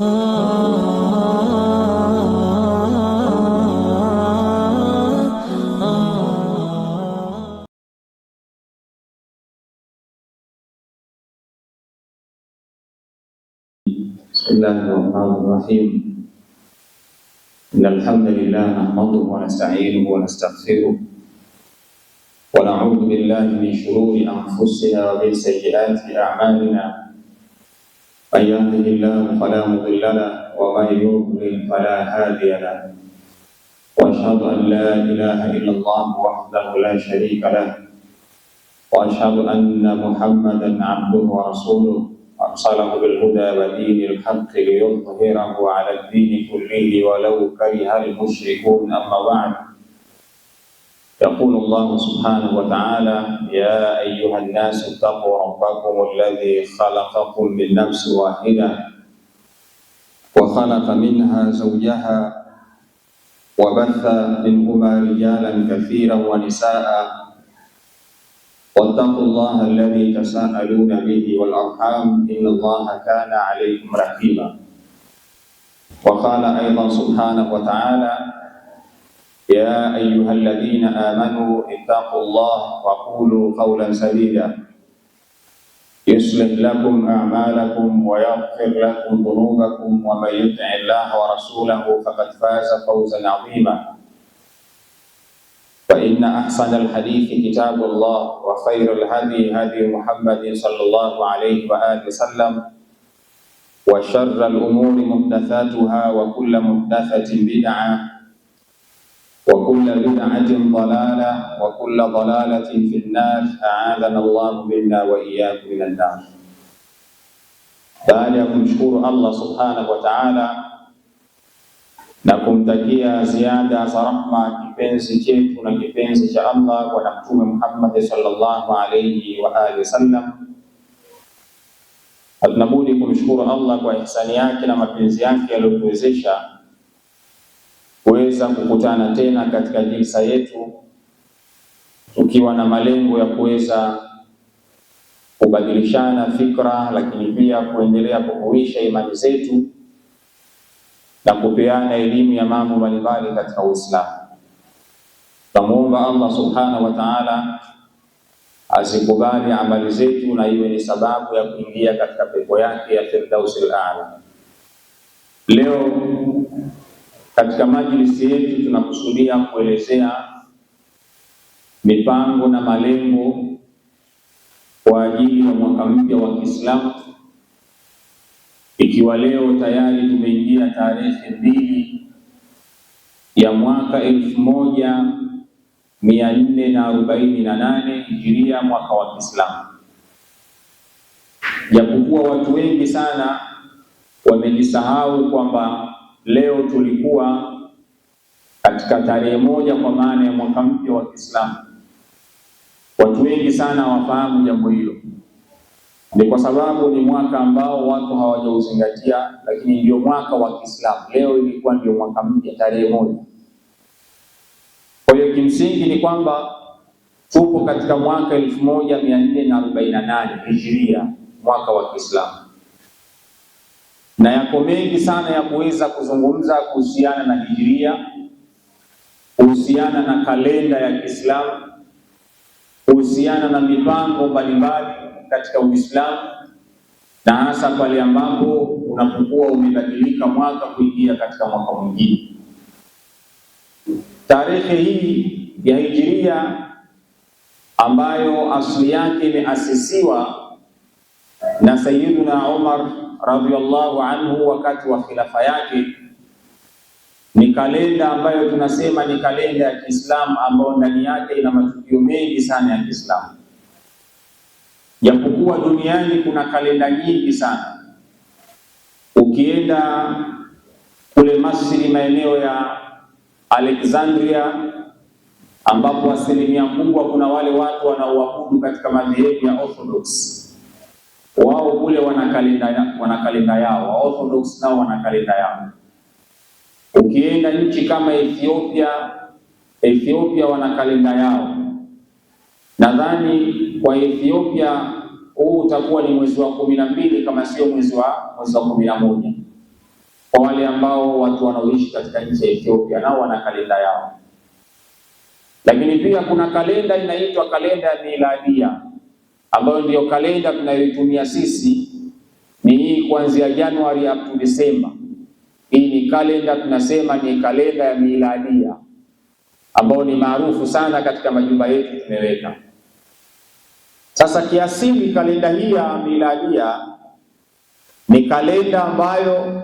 Bismillahirrahmanirrahim. Innal hamdalillah nahmaduhu wa nasta'inuhu wa nastaghfiruh wa na'udzu billahi min shururi anfusina wa min sayyiati a'malina. Man yahdihillahu fala mudilla lahu wa man yudlil fala hadiya lahu. Wa ashhadu an la ilaha illallah wahdahu la sharika lahu wa ashhadu anna Muhammadan 'abduhu wa rasuluh. أرسله بالهدى ودين الحق ليظهره على الدين كله ولو كره المشركون. أما بعد، يقول الله سبحانه وتعالى: يا أيها الناس اتقوا ربكم الذي خلقكم من نفس واحدة وخلق منها زوجها وبث منهما رجالا كثيرا ونساء واتقوا الله الذي تساءلون به والأرحام إن الله كان عليكم رقيبا. وقال أيضا سبحانه وتعالى: يا أيها الذين آمنوا اتقوا الله وقولوا قولا سديدا يصلح لكم أعمالكم ويغفر لكم ذنوبكم ومن يطع الله ورسوله فقد فاز فوزا عظيما. فإن أحسن الحديث كتاب الله وخير الهدي هدي محمد صلى الله عليه وآله وسلم وشر الأمور محدثاتها وكل محدثة بدعة وكل بدعة ضلالة وكل ضلالة في النار. أعاذنا الله منا وإياكم من النار. Baada ya kumshukuru Allah subhanahu wa ta'ala na kumtakia ziada za rahma kipenzi chetu na kipenzi cha Allah Bwana Mtume Muhammad sallallahu alayhi wa alihi wasallam, tunabudi kumshukuru Allah kwa ihsani yake na mapenzi yake aliyotuwezesha kuweza kukutana tena katika jilsa yetu, tukiwa na malengo ya kuweza kubadilishana fikra, lakini pia kuendelea kuhuisha imani zetu na kupeana elimu ya mambo mbalimbali katika Uislamu. Tunamuomba Allah subhanahu wa ta'ala azikubali amali zetu na iwe ni sababu ya kuingia katika pepo yake ya Firdausil A'la. Leo katika majlisi yetu tunakusudia kuelezea mipango na malengo kwa ajili ya mwaka mpya wa Kiislamu, ikiwa leo tayari tumeingia tarehe 2 ya mwaka 1448 Hijiria, mwaka wa Kiislamu. Japokuwa watu wengi sana wamejisahau kwamba leo tulikuwa katika tarehe 1 kwa maana ya mwaka mpya wa Kiislamu. Watu wengi sana hawafahamu jambo hilo. Ni kwa sababu ni mwaka ambao watu hawajauzingatia, lakini ndio mwaka wa Kiislamu. Leo ilikuwa ndio mwaka mpya tarehe 1. Kwa hiyo kimsingi ni kwamba tupo katika mwaka 1448 Hijiria, mwaka wa Kiislamu, na yako mengi sana ya kuweza kuzungumza kuhusiana na Hijiria, kuhusiana na kalenda ya Kiislamu, kuhusiana na mipango mbalimbali katika Uislamu, na hasa pale ambapo unapokuwa umebadilika mwaka kuingia katika mwaka mwingine. Tarehe hii ya Hijiria ambayo asili yake imeasisiwa na Sayyiduna Umar radhiyallahu anhu wakati wa khilafa yake, ni kalenda ambayo tunasema ni kalenda ya Kiislamu ambayo ndani yake ina matukio mengi sana ya Kiislamu. Japokuwa duniani kuna kalenda nyingi sana, ukienda kule Masri, maeneo ya Alexandria, ambapo asilimia kubwa kuna wale watu wanaoabudu katika madhehebu ya Orthodox, wao kule wana kalenda yao. Orthodox nao wana kalenda yao. Ukienda nchi kama Ethiopia wana kalenda yao. Nadhani kwa Ethiopia huu utakuwa ni mwezi wa 12 kama sio mwezi wa 11. kwa wale ambao watu wanaoishi katika nchi ya Ethiopia nao wana kalenda yao. Lakini pia kuna kalenda inaitwa kalenda ya miladia, ambayo ndiyo kalenda tunayoitumia sisi, ni hii kuanzia Januari up to December. Hii ni kalenda tunasema ni kalenda ya miladia, ambayo ni maarufu sana katika majumba yetu tumeweka. Sasa kiasili kalenda hii ya miladia ni kalenda ambayo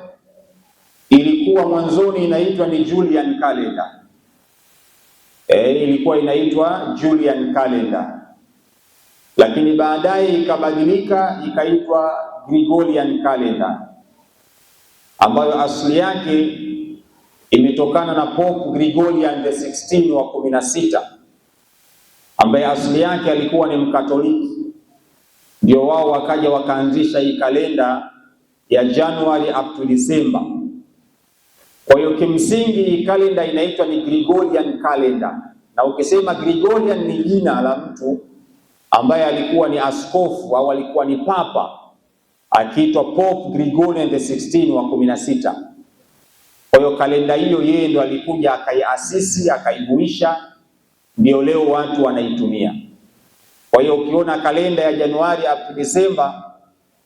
ilikuwa mwanzoni inaitwa ni Julian calendar. Ilikuwa inaitwa Julian calendar, lakini baadaye ikabadilika ikaitwa Gregorian calendar, ambayo asili yake imetokana na Pope Gregorian the 16 wa 16, ambaye asili yake alikuwa ni Mkatoliki. Ndio wao wakaja wakaanzisha hii kalenda ya January up to December. Kwa hiyo kimsingi hii kalenda inaitwa ni Gregorian calendar, na ukisema Gregorian ni jina la mtu ambaye alikuwa ni askofu au alikuwa ni papa, akiitwa Pope Gregorian the 16 wa 16. Kwa hiyo kalenda hiyo yeye ndo alikuja akaiasisi, akaibuisha, ndio leo watu wanaitumia. Kwa hiyo ukiona kalenda ya Januari up to December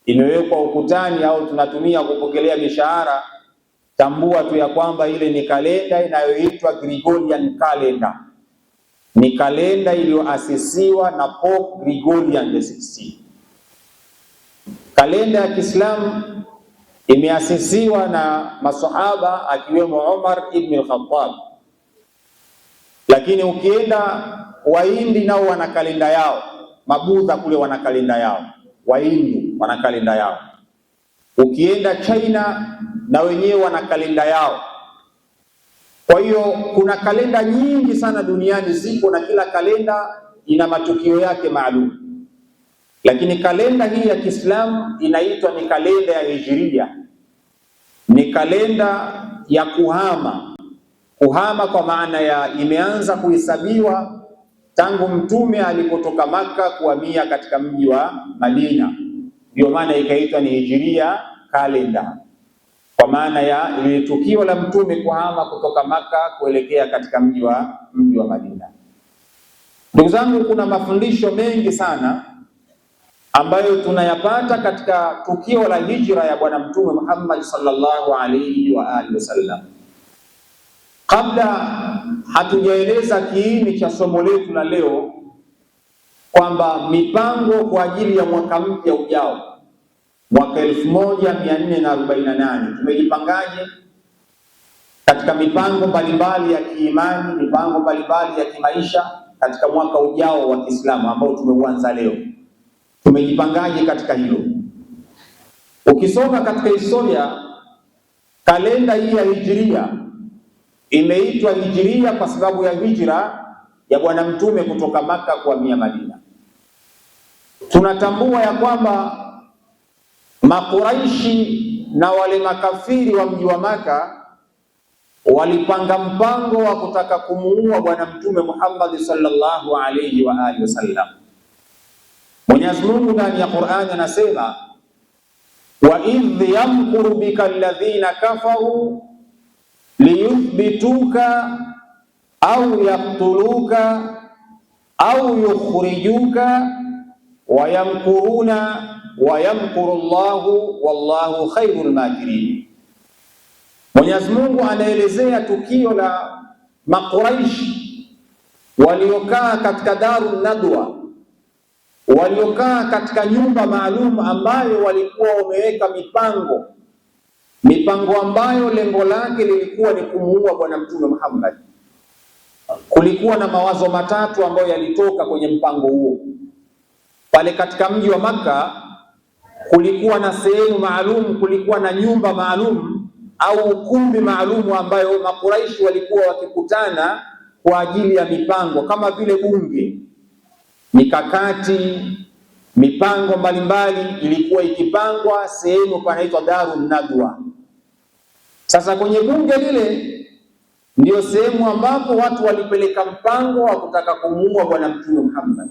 imewekwa ukutani au tunatumia kupokelea mishahara, tambua tu ya kwamba ile ni kalenda inayoitwa Gregorian calendar. Ni kalenda iliyoasisiwa na Pope Gregorian the 16. Kalenda ya Kiislamu imeasisiwa na masahaba akiwemo Umar ibn al-Khattab. Lakini ukienda Wahindi nao wana kalenda yao, Mabudha kule wana kalenda yao, Wahindi wana kalenda yao. Ukienda China na wenyewe wana kalenda yao. Kwa hiyo kuna kalenda nyingi sana duniani zipo, na kila kalenda ina matukio yake maalum. Lakini kalenda hii ya Kiislamu inaitwa ni kalenda ya Hijria. Ni kalenda ya kuhama. Kuhama kwa maana ya imeanza kuhesabiwa tangu Mtume alipotoka Maka kuhamia katika mji wa Madina. Ndio maana ikaitwa ni Hijria kalenda, kwa maana ya ile tukio la Mtume kuhama kutoka Maka kuelekea katika mji wa Madina. Ndugu zangu, kuna mafundisho mengi sana ambayo tunayapata katika tukio la hijra ya Bwana Mtume Muhammad sallallahu alaihi wa alihi wasallam. Kabla hatujaeleza kiini cha somo letu la leo, kwamba mipango kwa ajili ya mwaka mpya ujao, mwaka 1448, tumejipangaje katika mipango mbalimbali ya kiimani, mipango mbalimbali ya kimaisha katika mwaka ujao wa Kiislamu ambao tumeuanza leo. Tumejipangaje katika hilo? Ukisoma katika historia, kalenda hii ya Hijria imeitwa Hijria kwa sababu ya hijra ya Bwana Mtume kutoka Maka kuhamia Madina. Tunatambua ya kwamba Makuraishi na wale makafiri wa mji wa Maka walipanga mpango wa kutaka kumuua Bwana Mtume Muhammad sallallahu alayhi wa alihi wasallam. Mwenyezi Mungu ndani ya Qur'ani anasema, wa idh yamkuru bika alladhina kafaru liyuthbituka au yaktuluka au yukhrijuka wa yamkuruna wa yamkuru Allahu wallahu khairul makirin. Mwenyezi Mungu anaelezea tukio la Makuraishi waliokaa katika Darun Nadwa, waliokaa katika nyumba maalum ambayo walikuwa wameweka mipango ambayo lengo lake lilikuwa ni kumuua Bwana Mtume Muhammad. Kulikuwa na mawazo matatu ambayo yalitoka kwenye mpango huo. Pale katika mji wa Maka kulikuwa na sehemu maalum, kulikuwa na nyumba maalum au ukumbi maalum ambayo Makuraishi walikuwa wakikutana kwa ajili ya mipango kama vile bunge. Mikakati, mipango mbalimbali ilikuwa ikipangwa sehemu panaitwa Darun Nadwa. Sasa kwenye bunge lile ndio sehemu ambapo watu walipeleka mpango wa kutaka kumuua Bwana Mtume Muhammad.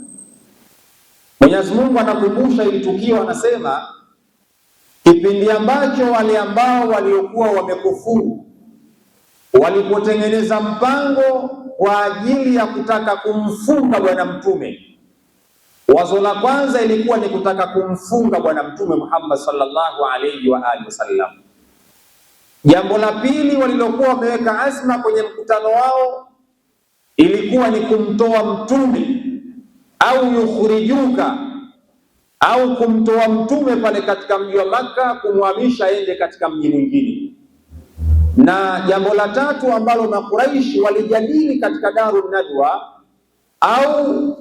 Mwenyezi Mungu anakumbusha ili tukio, anasema kipindi ambacho wale ambao waliokuwa wamekufuru walipotengeneza mpango kwa ajili ya kutaka kumfunga Bwana Mtume. Wazo la kwanza ilikuwa ni kutaka kumfunga Bwana Mtume Muhammad sallallahu alayhi wa alihi wasallam. Jambo la pili walilokuwa wameweka azma kwenye mkutano wao ilikuwa ni kumtoa Mtume au yukhrijuka, au kumtoa Mtume pale katika mji wa Makka, kumhamisha aende katika mji mwingine. Na jambo la tatu ambalo Makuraishi walijadili katika Darun Nadwa, au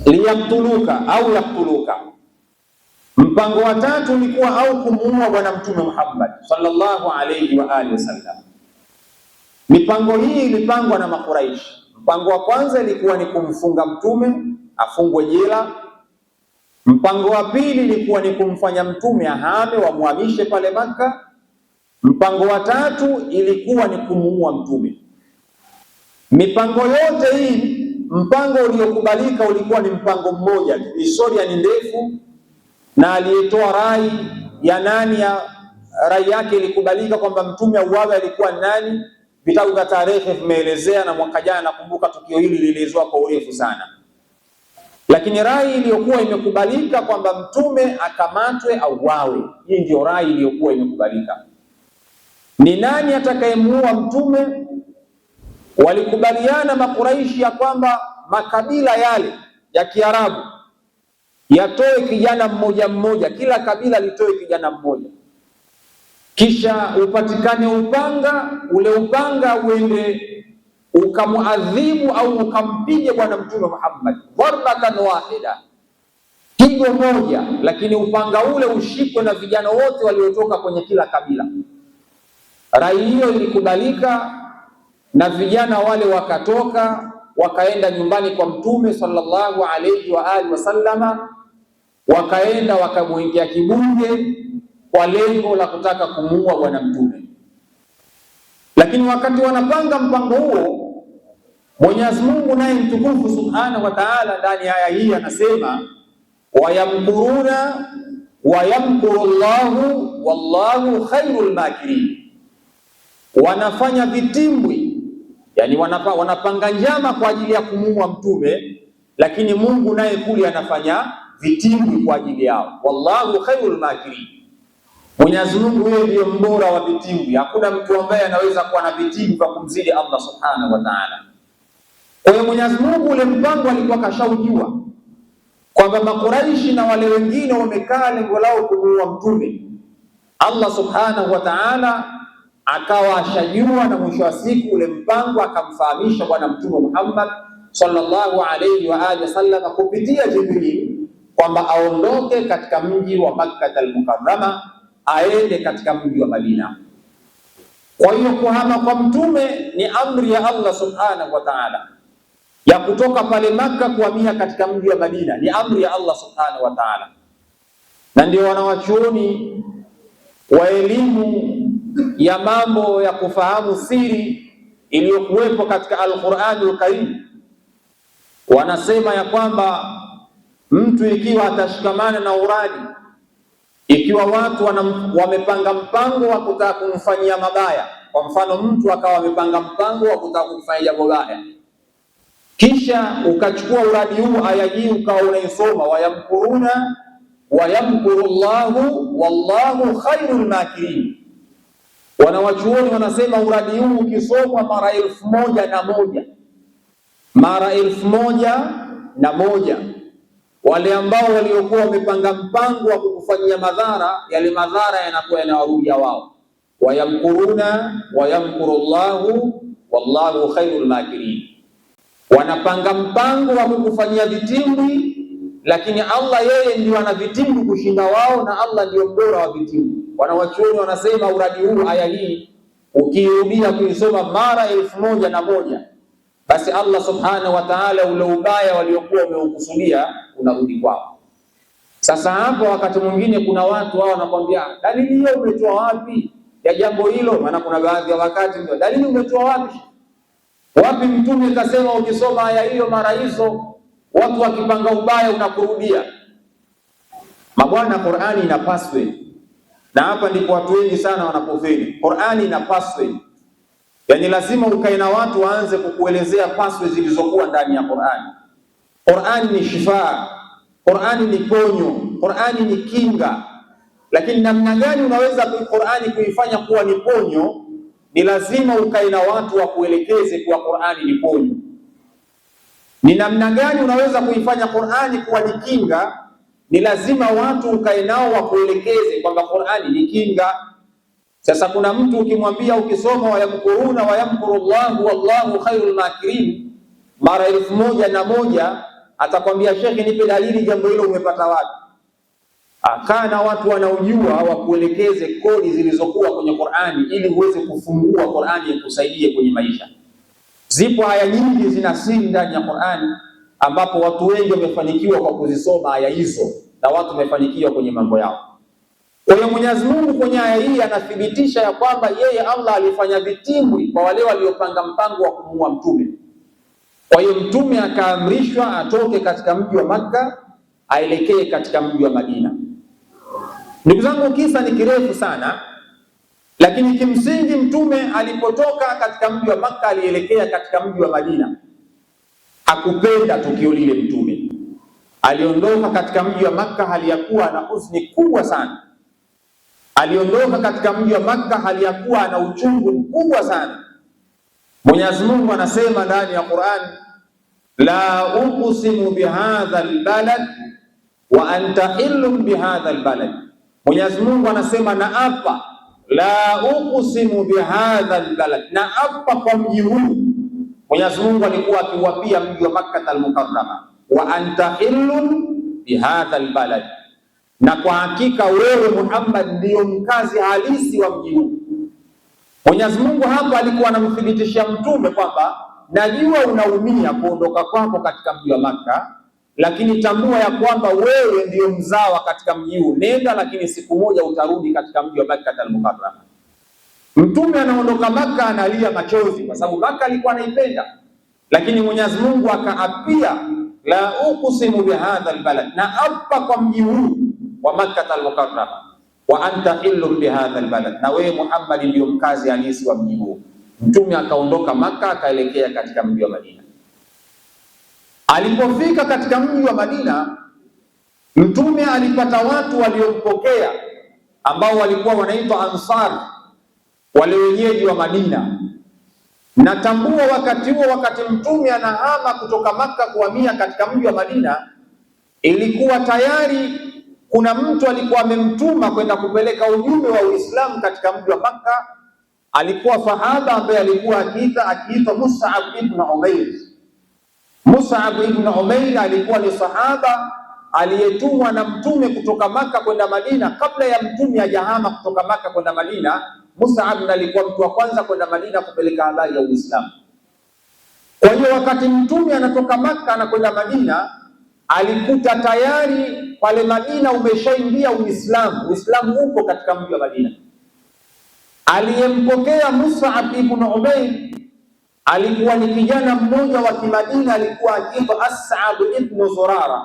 liyaktuluka au yaktuluka. Mpango wa tatu ulikuwa au kumuua Bwana Mtume Muhammad sallallahu alayhi wa alihi wasallam. Mipango hii ilipangwa na Makuraishi. Mpango wa kwanza ilikuwa ni kumfunga Mtume afungwe jela. Mpango wa pili ilikuwa ni kumfanya Mtume ahame, wamhamishe pale Makka. Mpango wa tatu ilikuwa ni kumuua Mtume. Mipango yote hii, mpango uliokubalika ulikuwa ni mpango mmoja. Historia ni ndefu, na aliyetoa rai ya nani ya rai yake ilikubalika kwamba Mtume auawe alikuwa nani, vitabu vya tarehe vimeelezea, na mwaka jana nakumbuka tukio hili lilielezwa kwa urefu sana. Lakini rai iliyokuwa imekubalika kwamba Mtume akamatwe auawe, hii ndio rai iliyokuwa imekubalika. Ni nani atakayemuua Mtume? Walikubaliana Makuraishi ya kwamba makabila yale ya Kiarabu yatoe kijana mmoja mmoja, kila kabila litoe kijana mmoja, kisha upatikane upanga. Ule upanga uende ukamuadhibu au ukampige Bwana Mtume Muhammad darbatan wahida, pigo moja, lakini upanga ule ushikwe na vijana wote waliotoka kwenye kila kabila. Rai hiyo ilikubalika na vijana wale wakatoka wakaenda nyumbani kwa Mtume sallallahu alayhi wa alihi wasallama, wakaenda wakamwingia kibunge kwa lengo la kutaka kumuua Bwana Mtume. Lakini wakati wanapanga mpango huo, Mwenyezi Mungu naye mtukufu subhanahu wa ta'ala ndani ya aya hii anasema, wayamkuruna wayamkuru Allahu wallahu khairul makirin. Wanafanya vitimbwi, yani wanapanga njama kwa ajili ya kumuua Mtume, lakini Mungu naye kule anafanya vitimbwi kwa ajili yao. Wallahu khairul makirin. Mwenyezi Mungu yeye ndiye mbora wa vitimbwi. Hakuna mtu ambaye anaweza kuwa na vitimbwi vya kumzidi Allah subhanahu wa ta'ala. Kwa hiyo Mwenyezi Mungu ule mpango alikuwa kashaujua kwamba Makuraishi na wale wengine wamekaa lengo lao kumuua Mtume. Allah subhanahu wa ta'ala akawa ashajua, na mwisho wa siku ule mpango akamfahamisha Bwana Mtume Muhammad sallallahu alayhi wa alihi wasallam kupitia Jibril kwamba aondoke katika mji wa Makkah al-Mukarrama aende katika mji wa Madina. Kwa hiyo kuhama kwa Mtume ni amri ya Allah subhanahu wa ta'ala, ya kutoka pale Makka kuhamia katika mji wa Madina ni amri ya Allah subhanahu wa ta'ala. Na ndio wanawachuoni wa elimu ya mambo ya kufahamu siri iliyokuwepo katika Al-Qur'anul Karim wanasema ya kwamba mtu ikiwa atashikamana na uradi, ikiwa watu wamepanga mpango wa kutaka kumfanyia mabaya, kwa mfano mtu akawa amepanga mpango wa kutaka kumfanyia jambo baya, kisha ukachukua uradi huu, aya hii ukawa unaisoma, wayamkuruna wayamkuru Allahu wallahu khairul makirin. Wanawachuoni wanasema uradi huu ukisomwa mara 1001 mara 1001, wale ambao waliokuwa wamepanga mpango wa kukufanyia madhara, yale madhara yanakuwa yanawarudia wao. Wayamkuruna wayamkuru Allahu wallahu khairul makirin. Wanapanga mpango wa kukufanyia vitimbi, lakini Allah yeye ndio ana vitimbi kushinda wao, na Allah ndio mbora wa vitimbi. Wanawachuoni wanasema uradi huu, aya hii ukirudia kuisoma mara 1001, basi Allah subhanahu wa ta'ala ule ubaya waliokuwa wameukusudia unarudi kwao. Sasa hapo wakati mwingine kuna watu hao wanakwambia, dalili hiyo umetoa wapi ya jambo hilo? Maana kuna baadhi ya wakati ndio dalili umetoa wapi? Wapi Mtume kasema ukisoma aya hiyo mara hizo watu wakipanga ubaya unakurudia? Mabwana, Qur'ani ina password, na hapa ndipo watu wengi sana wanapofeli. Qur'ani ina password, yani lazima ukae na watu waanze kukuelezea password zilizokuwa ndani ya Qur'ani. Qur'ani ni shifa, Qur'ani ni ponyo, Qur'ani ni kinga. Lakini namna gani unaweza Qur'ani kuifanya kuwa ni ponyo? Ni lazima ukae na watu wa kuelekeze kuwa Qur'ani ni ponyo. Ni namna gani unaweza kuifanya Qur'ani kuwa ni kinga? Ni lazima watu ukae nao wa kuelekeze kwamba Qur'ani ni kinga. Sasa kuna mtu ukimwambia ukisoma wayamkuruna wayamkurullahu wallahu khairul makirin mara 1001 atakwambia shekhi, nipe dalili jambo hilo umepata wapi? Akaa na watu wanaojua wa kuelekeze kodi zilizokuwa kwenye Qur'ani ili uweze kufungua Qur'ani ikusaidie kwenye maisha. Zipo aya nyingi zina siri ndani ya Qur'ani ambapo watu wengi wamefanikiwa kwa kuzisoma aya hizo na watu wamefanikiwa kwenye mambo yao. Kwa hiyo Mwenyezi Mungu kwenye aya hii anathibitisha ya kwamba yeye Allah alifanya vitimbwi kwa wale waliopanga mpango wa kumuua mtume. Kwa hiyo mtume akaamrishwa atoke katika mji wa Makka aelekee katika mji wa Madina. Ndugu zangu, kisa ni kirefu sana, lakini kimsingi mtume alipotoka katika mji wa Makka alielekea katika mji wa Madina. Hakupenda tukio lile. Mtume aliondoka katika mji wa Makka hali ya kuwa na huzuni kubwa sana. Aliondoka katika mji wa Makka hali ya kuwa na uchungu mkubwa sana. Mwenyezi Mungu anasema ndani ya Qur'an, la uqsimu bihadha albalad wa anta hillum bihadha albalad. Mwenyezi Mungu anasema naapa, la uqsimu bihadha albalad, naapa kwa mji huu. Mwenyezi Mungu alikuwa akiwapia mji wa Makkah al-Mukarrama, wa anta hillum bihadha albalad, na kwa hakika wewe Muhammad ndio mkazi halisi wa mji huu. Mwenyezi Mungu hapa alikuwa anamthibitishia mtume kwamba najua unaumia kuondoka kwako katika mji wa Makka, lakini tambua ya kwamba wewe ndio mzawa katika mji huu. Nenda, lakini siku moja utarudi katika mji wa Makka al-Mukarrama. Mtume anaondoka Makka analia machozi kwa sababu Makka alikuwa anaipenda, lakini Mwenyezi Mungu akaapia, la uqsimu bihadha albalad, na apa kwa mji huu wa Makka al-Mukarrama, wa anta hillum bihadha albalad, na wewe Muhammad ndio mkazi halisi wa mji huu. Mtume akaondoka Makka akaelekea katika mji wa Madina. Alipofika katika mji wa Madina, mtume alipata watu waliompokea ambao walikuwa wanaitwa Ansar, wale wenyeji wa Madina. Natambua wakati huo, wakati mtume anahama kutoka Makka kuhamia katika mji wa Madina, ilikuwa tayari kuna mtu alikuwa amemtuma kwenda kupeleka ujumbe wa Uislamu katika mji wa Makka. Alikuwa sahaba ambaye alikuwa akiitwa Mus'ab ibn Umair. Mus'ab ibn Umair alikuwa ni sahaba aliyetumwa na mtume kutoka Makka kwenda Madina. Kabla ya mtume hajahama kutoka Makka kwenda Madina, Mus'ab alikuwa mtu wa kwanza kwenda Madina kupeleka habari ya Uislamu. Kwa hiyo wakati mtume anatoka Makka anakwenda Madina, alikuta tayari pale Madina umeshaingia Uislamu. Uislamu uko katika mji wa Madina. Aliyempokea Mus'ab ibn Umair alikuwa ni kijana mmoja wa Kimadina, alikuwa akiitwa As'ad ibn Zurara.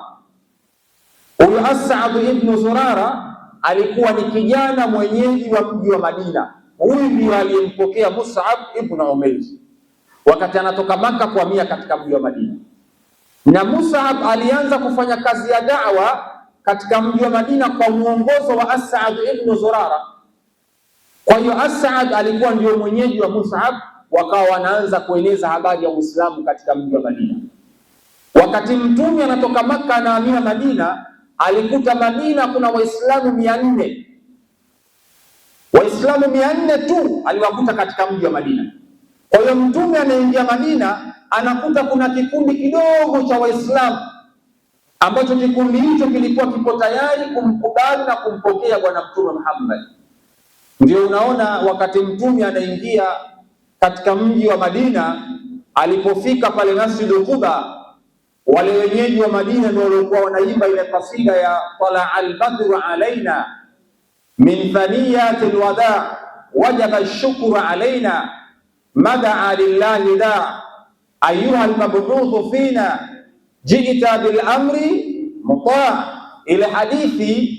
Huyu As'ad ibn Zurara alikuwa ni kijana mwenyeji wa mji wa Madina. Huyu ndiye aliyempokea Mus'ab ibn Umair wakati anatoka Makka kuhamia katika mji wa Madina. Na Mus'ab alianza kufanya kazi ya da'wa katika mji wa Madina kwa muongozo wa As'ad ibn Zurara. Kwa hiyo As'ad alikuwa ndio mwenyeji wa Mus'ab, wakawa wanaanza kueneza habari ya Uislamu katika mji wa Madina. Wakati mtume anatoka Makka anahamia Madina, alikuta Madina kuna Waislamu 400. Waislamu 400 tu aliwakuta katika mji wa Madina. Kwa hiyo mtume anaingia Madina anakuta kuna kikundi kidogo cha Waislamu ambacho kikundi hicho kilikuwa kipo tayari kumkubali na kumpokea bwana mtume Muhammad. Ndio unaona wakati mtume anaingia katika mji wa Madina, alipofika pale Masjidul Quba, wale wenyeji wa Madina ndio walikuwa wanaimba ile kasida ya Tala al-Badru alaina min thaniyati al-wada wajaba ash-shukru alaina madaa lillahi da ayuha al-mab'uth fina ji'ta bil amri muta. Ile hadithi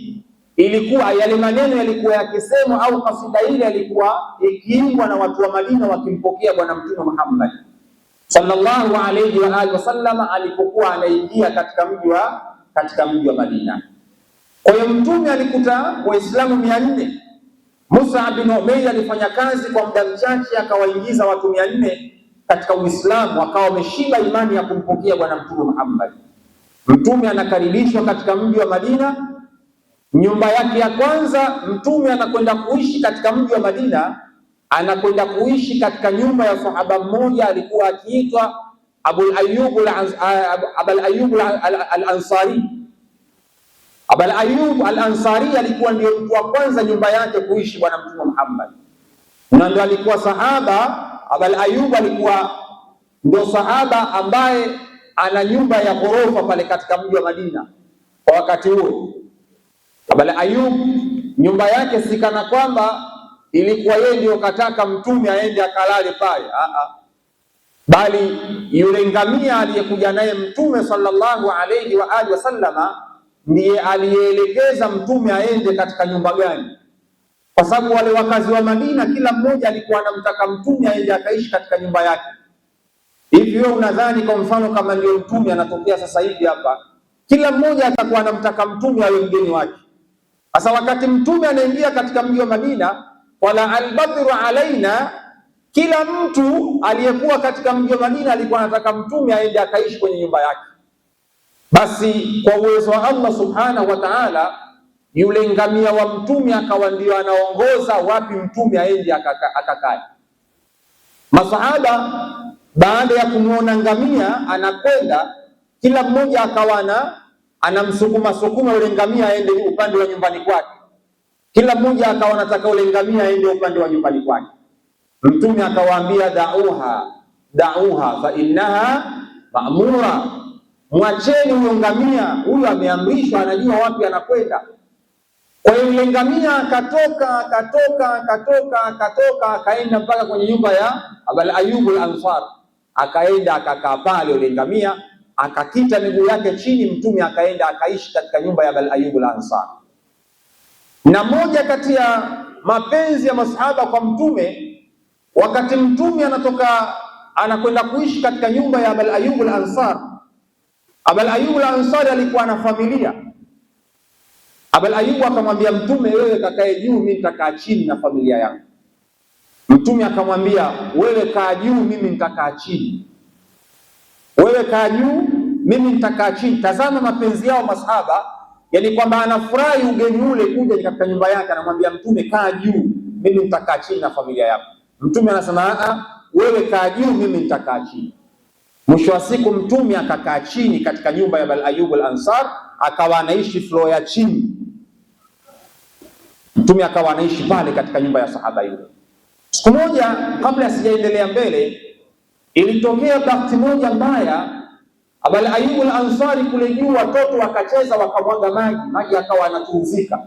ilikuwa yale maneno yalikuwa yakisemwa au kasida ile yalikuwa ikiimbwa na watu wa Madina wakimpokea Bwana Mtume Muhammad sallallahu alayhi wa alihi wasallam alipokuwa anaingia katika mji wa Madina. Kwa hiyo Mtume alikuta Waislamu 400. Musa bin Umayr alifanya kazi kwa muda mchache akawaingiza watu 400 katika Uislamu, wakawa wameshiba imani ya kumpokea Bwana Mtume Muhammad. Mtume anakaribishwa katika mji wa Madina. Nyumba yake ya kwanza Mtume anakwenda kuishi katika mji wa Madina, anakwenda kuishi katika nyumba ya sahaba mmoja alikuwa akiitwa Abul Ayyub al-Ansari. Abul Ayyub al-Ansari alikuwa ndio mtu wa kwanza nyumba yake kuishi Bwana Mtume Muhammad, na ndio alikuwa sahaba. Abul Ayyub alikuwa ndio sahaba ambaye ana nyumba ya ghorofa pale katika mji wa Madina kwa wakati huo. Abul Ayyub nyumba yake sikana kwamba ilikuwa yeye ndio kataka Mtume aende akalale pale, bali yule ngamia aliyekuja naye Mtume sallallahu alayhi wa alihi wasallama ndiye aliyeelekeza Mtume aende katika nyumba gani, kwa sababu wale wakazi wa Madina kila mmoja alikuwa anamtaka Mtume aende akaishi katika nyumba yake. Hivi wewe unadhani kwa mfano kama ndio Mtume anatokea sasa hivi hapa, kila mmoja atakuwa anamtaka Mtume awe mgeni wake? Sasa wakati Mtume anaingia katika mji wa Madina, wala albadru alaina, kila mtu aliyekuwa katika mji wa Madina alikuwa anataka Mtume aende akaishi kwenye nyumba yake. Basi kwa uwezo wa Allah subhanahu wa ta'ala, yule ngamia wa Mtume akawa ndio anaongoza wapi Mtume aende akakae. Masahaba baada ya kumuona ngamia anakwenda, kila mmoja akawa anamsukuma yule ngamia aende upande wa nyumbani kwake. Kila mmoja akawa anataka yule ngamia aende upande wa nyumbani kwake. Mtume akawaambia, dauha fa innaha ma'mura, mwacheni huyo ngamia, huyo ameamrishwa, anajua wapi anakwenda. Kwa hiyo yule ngamia akatoka akaenda mpaka kwenye nyumba ya Abul Ayyub al-Ansari, akaenda akakaa pale yule ngamia, akakita miguu yake chini. Mtume akaenda akaishi katika nyumba ya Abul Ayyub al-Ansari. Na moja kati ya mapenzi ya masahaba kwa Mtume, wakati Mtume anakwenda kuishi katika nyumba ya Abul Ayyub al-Ansari, Abul Ayyub al-Ansari alikuwa na familia. Abul Ayyub akamwambia Mtume, wewe kakae juu, mimi nitakaa chini na familia yangu. Mtume akamwambia, wewe kaa juu, mimi nitakaa chini. Wewe kaa juu, mimi nitakaa chini. Tazama mapenzi yao masahaba, yani kwamba anafurahi ugeni ule kuja katika nyumba yake, anamwambia Mtume, kaa juu, mimi nitakaa chini na familia yako. Mtume anasema, wewe kaa juu, mimi nitakaa chini. Mwisho wa siku Mtume akakaa chini katika nyumba ya Abul Ayyub al-Ansari, akawa anaishi floor ya chini. Mtume akawa anaishi pale katika nyumba ya sahaba yule. Siku moja, kabla sijaendelea mbele, ilitokea bahati moja mbaya. Abul Ayyub al-Ansari kule juu watoto wakacheza, wakamwaga maji akawa yanatuzika.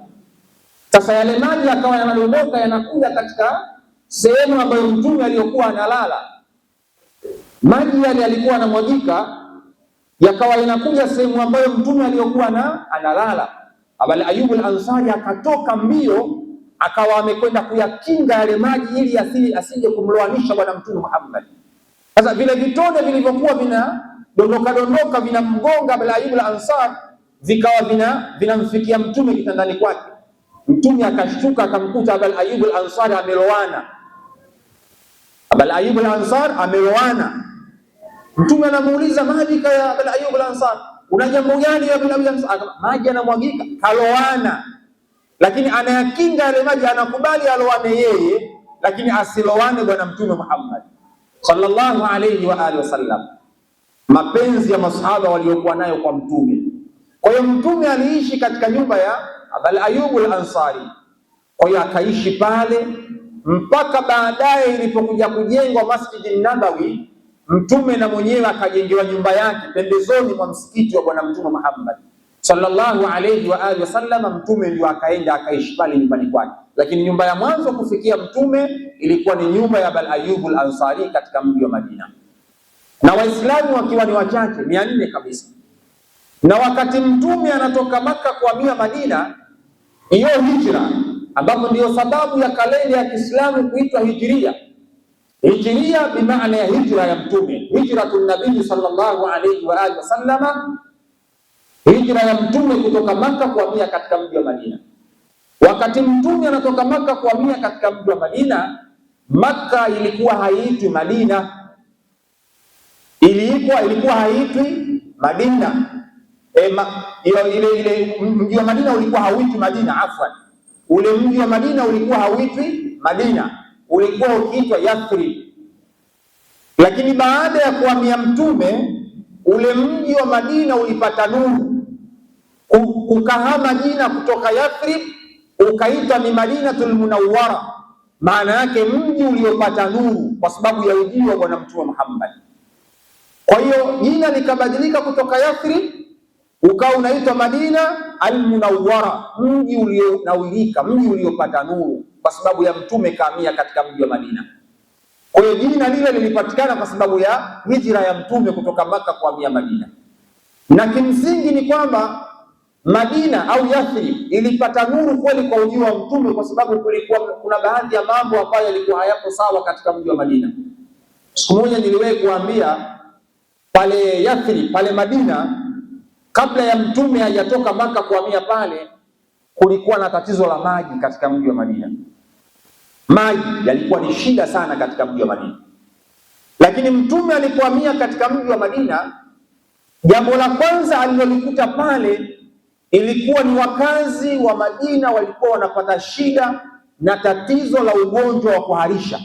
Sasa yale maji akawa yanadondoka yanakuja katika sehemu ambayo Mtume aliyokuwa analala. Maji yale yalikuwa yanamwagika yakawa yanakuja sehemu ambayo Mtume aliyokuwa analala. Abul Ayyub al-Ansari akatoka mbio, akawa amekwenda kuyakinga yale maji ili asije kumloanisha Bwana Mtume Muhammad. Sasa vile vitone vilivyokuwa vinadondoka vinamgonga Abul Ayyub al-Ansari, vikawa vinamfikia Mtume kitandani kwake. Mtume akashtuka akamkuta Abul Ayyub al-Ansari amelowana. Abul Ayyub al-Ansari amelowana. Mtume anamuuliza, mabika ya Abul Ayyub al-Ansari, una jambo gani ya Abul Ayyub al-Ansari? Maji yanamwagika, kalowana. Lakini anayakinga yale maji, anakubali alowane yeye, lakini asilowane Bwana Mtume Muhammad sallallahu alayhi wa alihi wasallam. Mapenzi ya masahaba waliokuwa nayo kwa Mtume. Kwa hiyo Mtume aliishi katika nyumba ya Abul Ayyub al-Ansari. Kwa hiyo akaishi pale mpaka baadaye ilipokuja kujengwa Masjid an-Nabawi, Mtume na mwenyewe akajengewa nyumba yake pembezoni mwa msikiti wa Bwana Mtume Muhammad sallallahu alayhi wa alihi wasallam. Mtume ndio akaenda akaishi pale nyumbani kwake, lakini nyumba ya mwanzo kufikia Mtume ilikuwa ni nyumba ya Abul Ayyub al-Ansari katika mji wa Madina, na Waislamu wakiwa ni wachache 400 kabisa. Na wakati Mtume anatoka Makka kuhamia Madina, hiyo hijra, ambapo ndiyo sababu ya kalenda ya Kiislamu kuitwa hijiria. Hijiria bi maana ya hijra ya Mtume, hijratun nabii sallallahu alayhi wa alihi wasallama, hijra ya Mtume kutoka Maka kuhamia katika mji wa Madina. Wakati Mtume anatoka Maka kuhamia katika mji wa Madina, Maka ilikuwa haiitwi Madina, ilikuwa haiitwi Madina. Ile mji wa Madina ulikuwa hauitwi Madina, afwan, ule mji wa Madina ulikuwa hauitwi Madina, ulikuwa ukiitwa Yathrib. Lakini baada ya kuhamia Mtume, ule mji wa Madina ulipata nuru, ukahama jina kutoka Yathrib ukaitwa ni Madinatul Munawwara, maana yake mji uliopata nuru, kwa sababu ya ujio wa Bwana Mtume Muhammad. Kwa hiyo jina likabadilika kutoka Yathrib ukawa unaitwa Madina al-Munawwara, mji ulionawirika, mji uliopata nuru, kwa sababu ya Mtume kahamia katika mji wa Madina. Kwa hiyo jina lile lilipatikana kwa sababu ya hijra ya Mtume kutoka Maka kuhamia Madina. Na kimsingi ni kwamba Madina au Yathrib ilipata nuru kweli kwa ujio wa Mtume, kwa sababu kuna baadhi ya mambo ambayo yalikuwa hayapo sawa katika mji wa Madina. Siku moja niliwahi kuambia pale Yathrib, pale Madina, kabla ya Mtume hajatoka Maka kuhamia pale, kulikuwa na tatizo la maji katika mji wa Madina. Maji yalikuwa ni shida sana katika mji wa Madina. Lakini Mtume alipohamia katika mji wa Madina, jambo la kwanza alilolikuta pale ilikuwa ni wakazi wa Madina walikuwa wanapata shida na tatizo la ugonjwa wa kuharisha,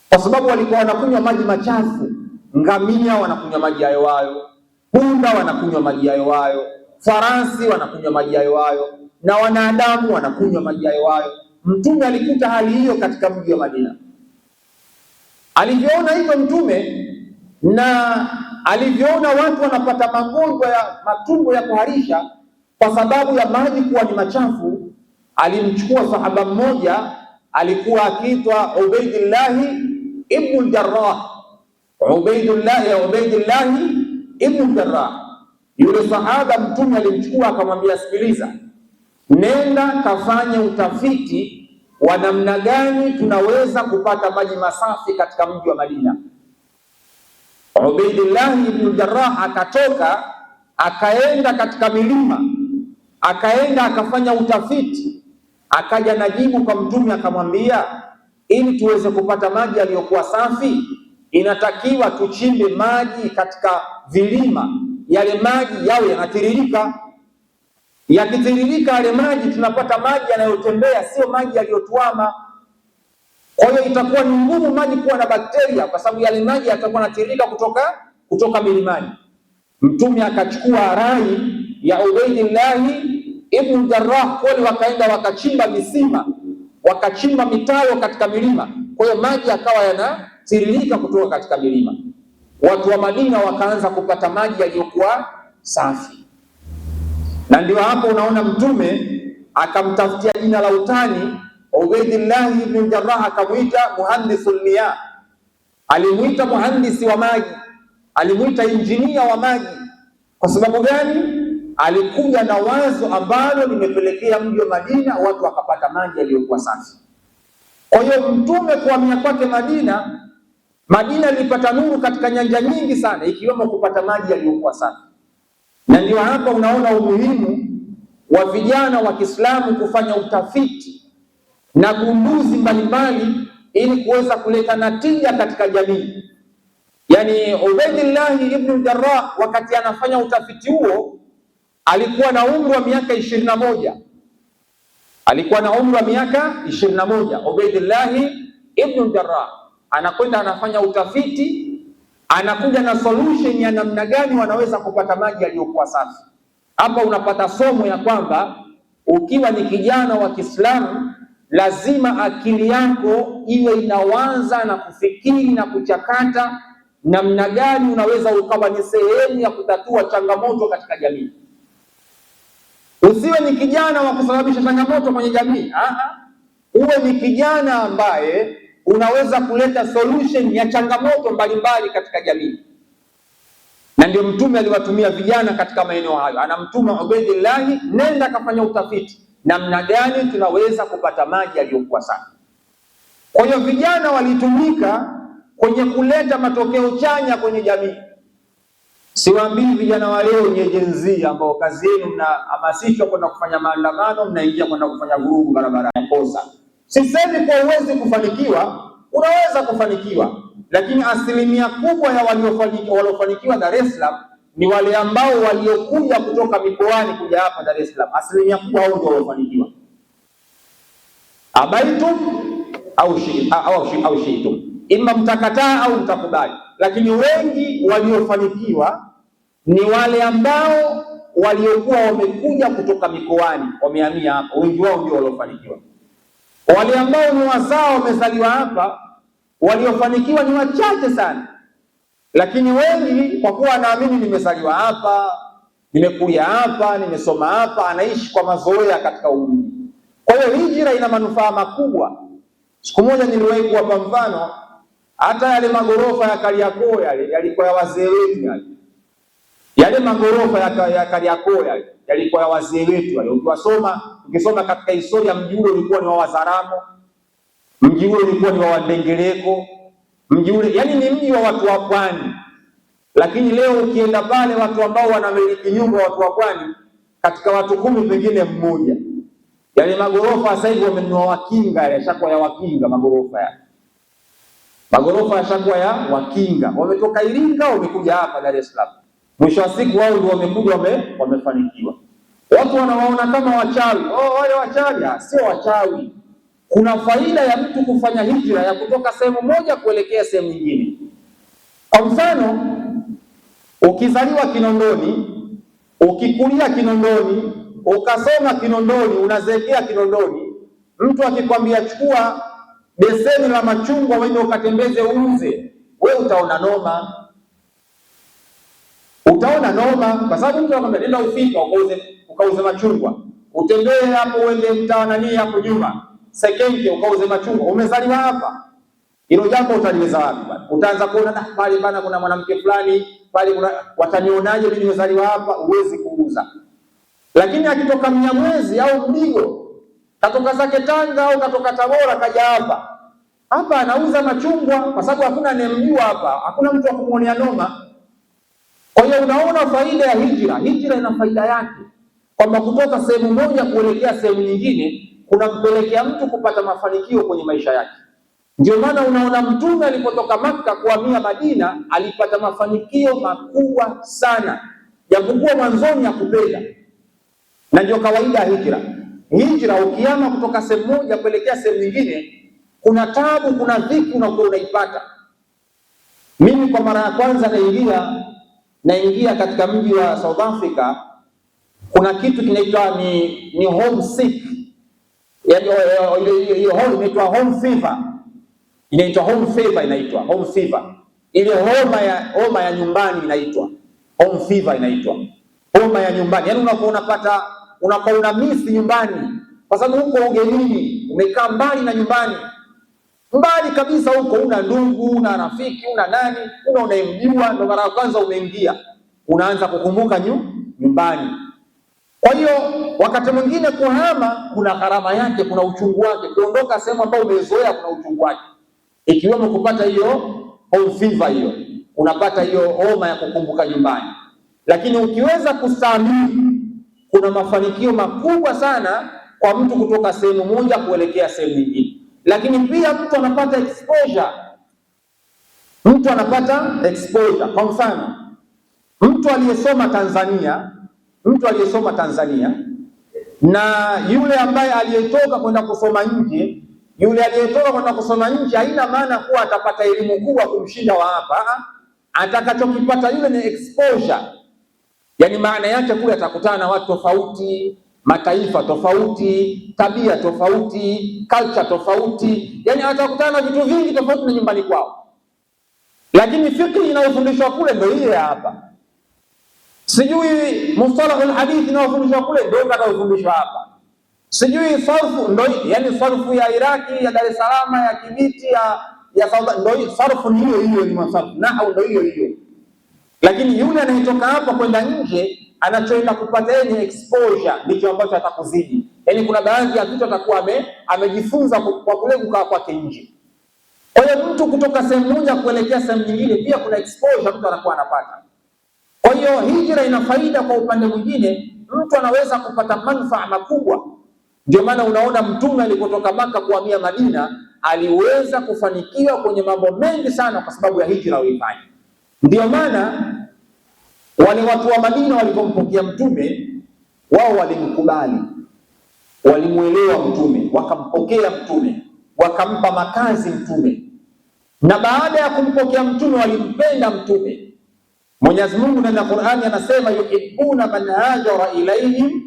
kwa sababu walikuwa wanakunywa maji machafu. Ngamia wanakunywa maji hayo hayo, punda wanakunywa maji hayo hayo, farasi wanakunywa maji hayo hayo, na wanadamu wanakunywa maji hayo hayo. Mtume alikuta hali hiyo katika mji wa Madina. Alivyoona hivyo Mtume, na alivyoona watu wanapata magonjwa ya matumbo ya kuharisha kwa sababu ya maji kuwa ni machafu, alimchukua sahaba mmoja alikuwa akiitwa Ubaidillah ibn Jarrah. Ubaidillah ibn Jarrah, yule sahaba Mtume alimchukua akamwambia, sikiliza, nenda kafanye utafiti wa namna gani tunaweza kupata maji masafi katika mji wa Madina. Ubaidillah ibn Jarrah akatoka akaenda katika milima, akaenda akafanya utafiti, akaja na jibu kwa Mtume akamwambia, ili tuweze kupata maji yaliyokuwa safi inatakiwa tuchimbe maji katika vilima, yale maji yawe yanatiririka. Yakitiririka yale maji tunapata maji yanayotembea, sio maji yaliyotuama. Kwa hiyo itakuwa ni ngumu maji kuwa na bakteria, kwa sababu yale maji yatakuwa yanatiririka kutoka milimani. Mtume akachukua rai ya Ubaidillah ibn Jarrah, kweli wakaenda wakachimba visima, wakachimba mitaro katika milima. Kwa hiyo maji yakawa yanatiririka kutoka katika milima. Watu wa Madina wakaanza kupata maji yaliyokuwa safi. Na ndio hapo unaona Mtume akamtafutia jina la utani Ubaidillah ibn Jarrah, akamwita muhandisul miyah. Alimuita muhandisi wa maji, alimuita injinia wa maji. Kwa sababu gani? Alikuja na wazo ambalo limepelekea mji wa Madina watu wakapata maji yaliyokuwa safi. Kwa hiyo Mtume kuhamia kwake Madina ilipata nuru katika nyanja nyingi sana, ikiwemo kupata maji yaliyokuwa safi. Na ndio hapa unaona umuhimu wa vijana wa Kiislamu kufanya utafiti na gunduzi mbalimbali ili kuweza kuleta natija katika jamii. Yani Ubaidillah ibn Jarrah wakati anafanya utafiti huo alikuwa na umri wa miaka 21. Alikuwa na umri wa miaka 21. Ubaidillah ibn Jarrah anakwenda anafanya utafiti, anakuja na solution ya namna gani wanaweza kupata maji yaliyokuwa safi. Hapa unapata somo ya kwamba ukiwa ni kijana wa Kiislamu lazima akili yako iwe inaanza na kufikiri na kuchakata namna gani unaweza ukawa ni sehemu ya kutatua changamoto katika jamii. Usiwe ni kijana wa kusababisha changamoto kwenye jamii. Uwe ni kijana ambaye unaweza kuleta solution ya changamoto mbalimbali katika jamii. Na ndio Mtume aliwatumia vijana katika maeneo hayo, anamtuma Ubaydillah, nenda kafanya utafiti namna gani tunaweza kupata maji yaliyokuwa safi. Kwa hiyo vijana walitumika kwenye kuleta matokeo chanya kwenye jamii. Siwaambii vijana wa leo wenye Gen Z ambao kazi yenu mnahamasishwa kwenda kufanya maandamano, mnaingia kwenda kufanya vurugu barabara ya kosa. Sisemi kwa uwezi kufanikiwa, unaweza kufanikiwa, lakini asilimia kubwa ya waliofanikiwa Dar es Salaam ni wale ambao waliokuja kutoka mikoani kuja hapa Dar es Salaam. Asilimia kubwa hao ndio waliofanikiwa. Abaitum au shiitum, ima mtakataa au mtakubali, lakini wengi waliofanikiwa ni wale ambao waliokuwa wamekuja kutoka mikoani, wamehamia hapa. Wengi wao ndio waliofanikiwa. Wale ambao ni wazao wamezaliwa hapa, waliofanikiwa ni wachache sana. Lakini wengi kwa kuwa anaamini nimezaliwa hapa, nimekulia hapa, nimesoma hapa, anaishi kwa mazoea katika umri. Kwa hiyo hijra ina manufaa makubwa. Siku moja niliwahi kuwapa mfano, hata yale magorofa ya Kariakoo yale yalikuwa ya wazee wetu yale magorofa ya Kariakoo yale yalikuwa ya wazee wetu wale. Ukisoma katika historia, mji ule ulikuwa ni wa Wazaramo, mji ule ulikuwa ni wa Wandengereko, mji ule yani ni mji wa watu wa pwani. Lakini leo ukienda pale, watu ambao wanamiliki nyumba watu wa pwani, katika watu 10 pengine mmoja. Yale magorofa sasa hivi wamenunua Wakinga, yale yashakuwa ya Wakinga magorofa yale. Magorofa yashakuwa ya Wakinga. Wametoka Iringa wamekuja hapa Dar es Salaam. Mwisho wa siku wao ndio wamekuja wamefanikiwa. Watu wanawaona kama wachawi. Wale wachawi, sio wachawi. Kuna faida ya mtu kufanya hijra ya kutoka sehemu moja kuelekea sehemu nyingine. Kwa mfano, ukizaliwa Kinondoni, ukikulia Kinondoni, ukasoma Kinondoni, unazeekea Kinondoni, mtu akikwambia chukua beseni la machungwa wewe ukatembeze uuze, wewe utaona noma. Utaona noma kwa sababu mtu anakwambia nenda Ufika ukauze machungwa. Utembee hapo uende mtaa nani hapo nyuma, Sekenke ukauze machungwa. Umezaliwa hapa. Hilo jambo utaliweza wapi bwana? Utaanza kuona pale bana kuna mwanamke fulani, pale kuna watanionaje mimi nimezaliwa hapa, uwezi kuuza. Lakini akitoka Mnyamwezi au Mdigo, katoka zake Tanga au katoka Tabora kaja hapa anauza machungwa kwa sababu hakuna anemjua hapa, hakuna mtu wa kumuonea noma. Kwa hiyo unaona faida ya hijra. Hijra ina faida yake, kwamba kutoka sehemu moja kuelekea sehemu nyingine kunampelekea mtu kupata mafanikio kwenye maisha yake. Ndio maana unaona Mtume alipotoka Makka kuhamia Madina alipata mafanikio makubwa sana, japokuwa mwanzoni hakupenda. Na ndio kawaida hijra. Hijra ukihama kutoka sehemu moja kuelekea sehemu nyingine, kuna taabu, kuna dhiki unaipata. Mimi kwa mara ya kwanza naingia katika mji wa South Africa, kuna kitu kinaitwa ni homesick. Yaani hiyo inaitwa home fever. Inaitwa home fever, inaitwa home fever. Ile homa ya nyumbani inaitwa home fever, inaitwa homa ya nyumbani. Yaani unakuwa una miss nyumbani kwa sababu huko ugenini, umekaa mbali na nyumbani. Mbali kabisa huko, una ndugu, una rafiki, una nani, una unayemjua, ndio mara ya kwanza umeingia, unaanza kukumbuka nyumbani. Kwa hiyo wakati mwingine kuhama kuna gharama yake, kuna uchungu wake. Kuondoka sehemu ambayo umezoea kuna uchungu wake, ikiwemo kupata hiyo home fever, hiyo unapata hiyo homa ya kukumbuka nyumbani. Lakini ukiweza kustahimili, kuna mafanikio makubwa sana kwa mtu kutoka sehemu moja kuelekea sehemu nyingine. Lakini pia mtu anapata exposure. Kwa mfano, mtu aliyesoma Tanzania na yule ambaye aliyetoka kwenda kusoma nje, haina maana kuwa atapata elimu kubwa kumshinda wa hapa. Atakachokipata yule ni exposure. Yaani maana yake kule atakutana na watu tofauti, mataifa tofauti, tabia tofauti, culture tofauti. Yaani atakutana na vitu vingi tofauti na nyumbani kwao. Lakini fikri inayofundishwa kule ndio ile hapa. Sijui mustalahul hadith inayofundishwa kule ndio inayofundishwa hapa. Sijui sarfu ndio, yani sarfu ya Iraki, ya Dar es Salaam, ya Kibiti, ya Saudi, ndio sarfu ni hiyo, ni masarfu. Nahwu ndio hiyo. Lakini yule anayetoka hapa kwenda nje, anachoenda kupata yeye ni exposure, ndicho ambacho atakuzidi. Yaani kuna baadhi ya vitu atakuwa amejifunza kwa kule kukaa kwake nje. Kwa hiyo mtu kutoka sehemu moja kuelekea sehemu nyingine, pia kuna exposure mtu anakuwa anapata. Kwa hiyo hijra ina faida kwa upande mwingine, mtu anaweza kupata manufaa makubwa. Ndio maana unaona Mtume alipotoka Maka kuhamia Madina aliweza kufanikiwa kwenye mambo mengi sana kwa sababu ya hijra aliyofanya. Ndio maana wale watu wa Madina walipompokea Mtume, wao walimkubali, walimuelewa Mtume, wakampokea Mtume, wakampa makazi Mtume, na baada ya kumpokea Mtume walimpenda Mtume. Mwenyezi Mungu ndani ya Qur'ani anasema yuhibbuna man hajara ilayhim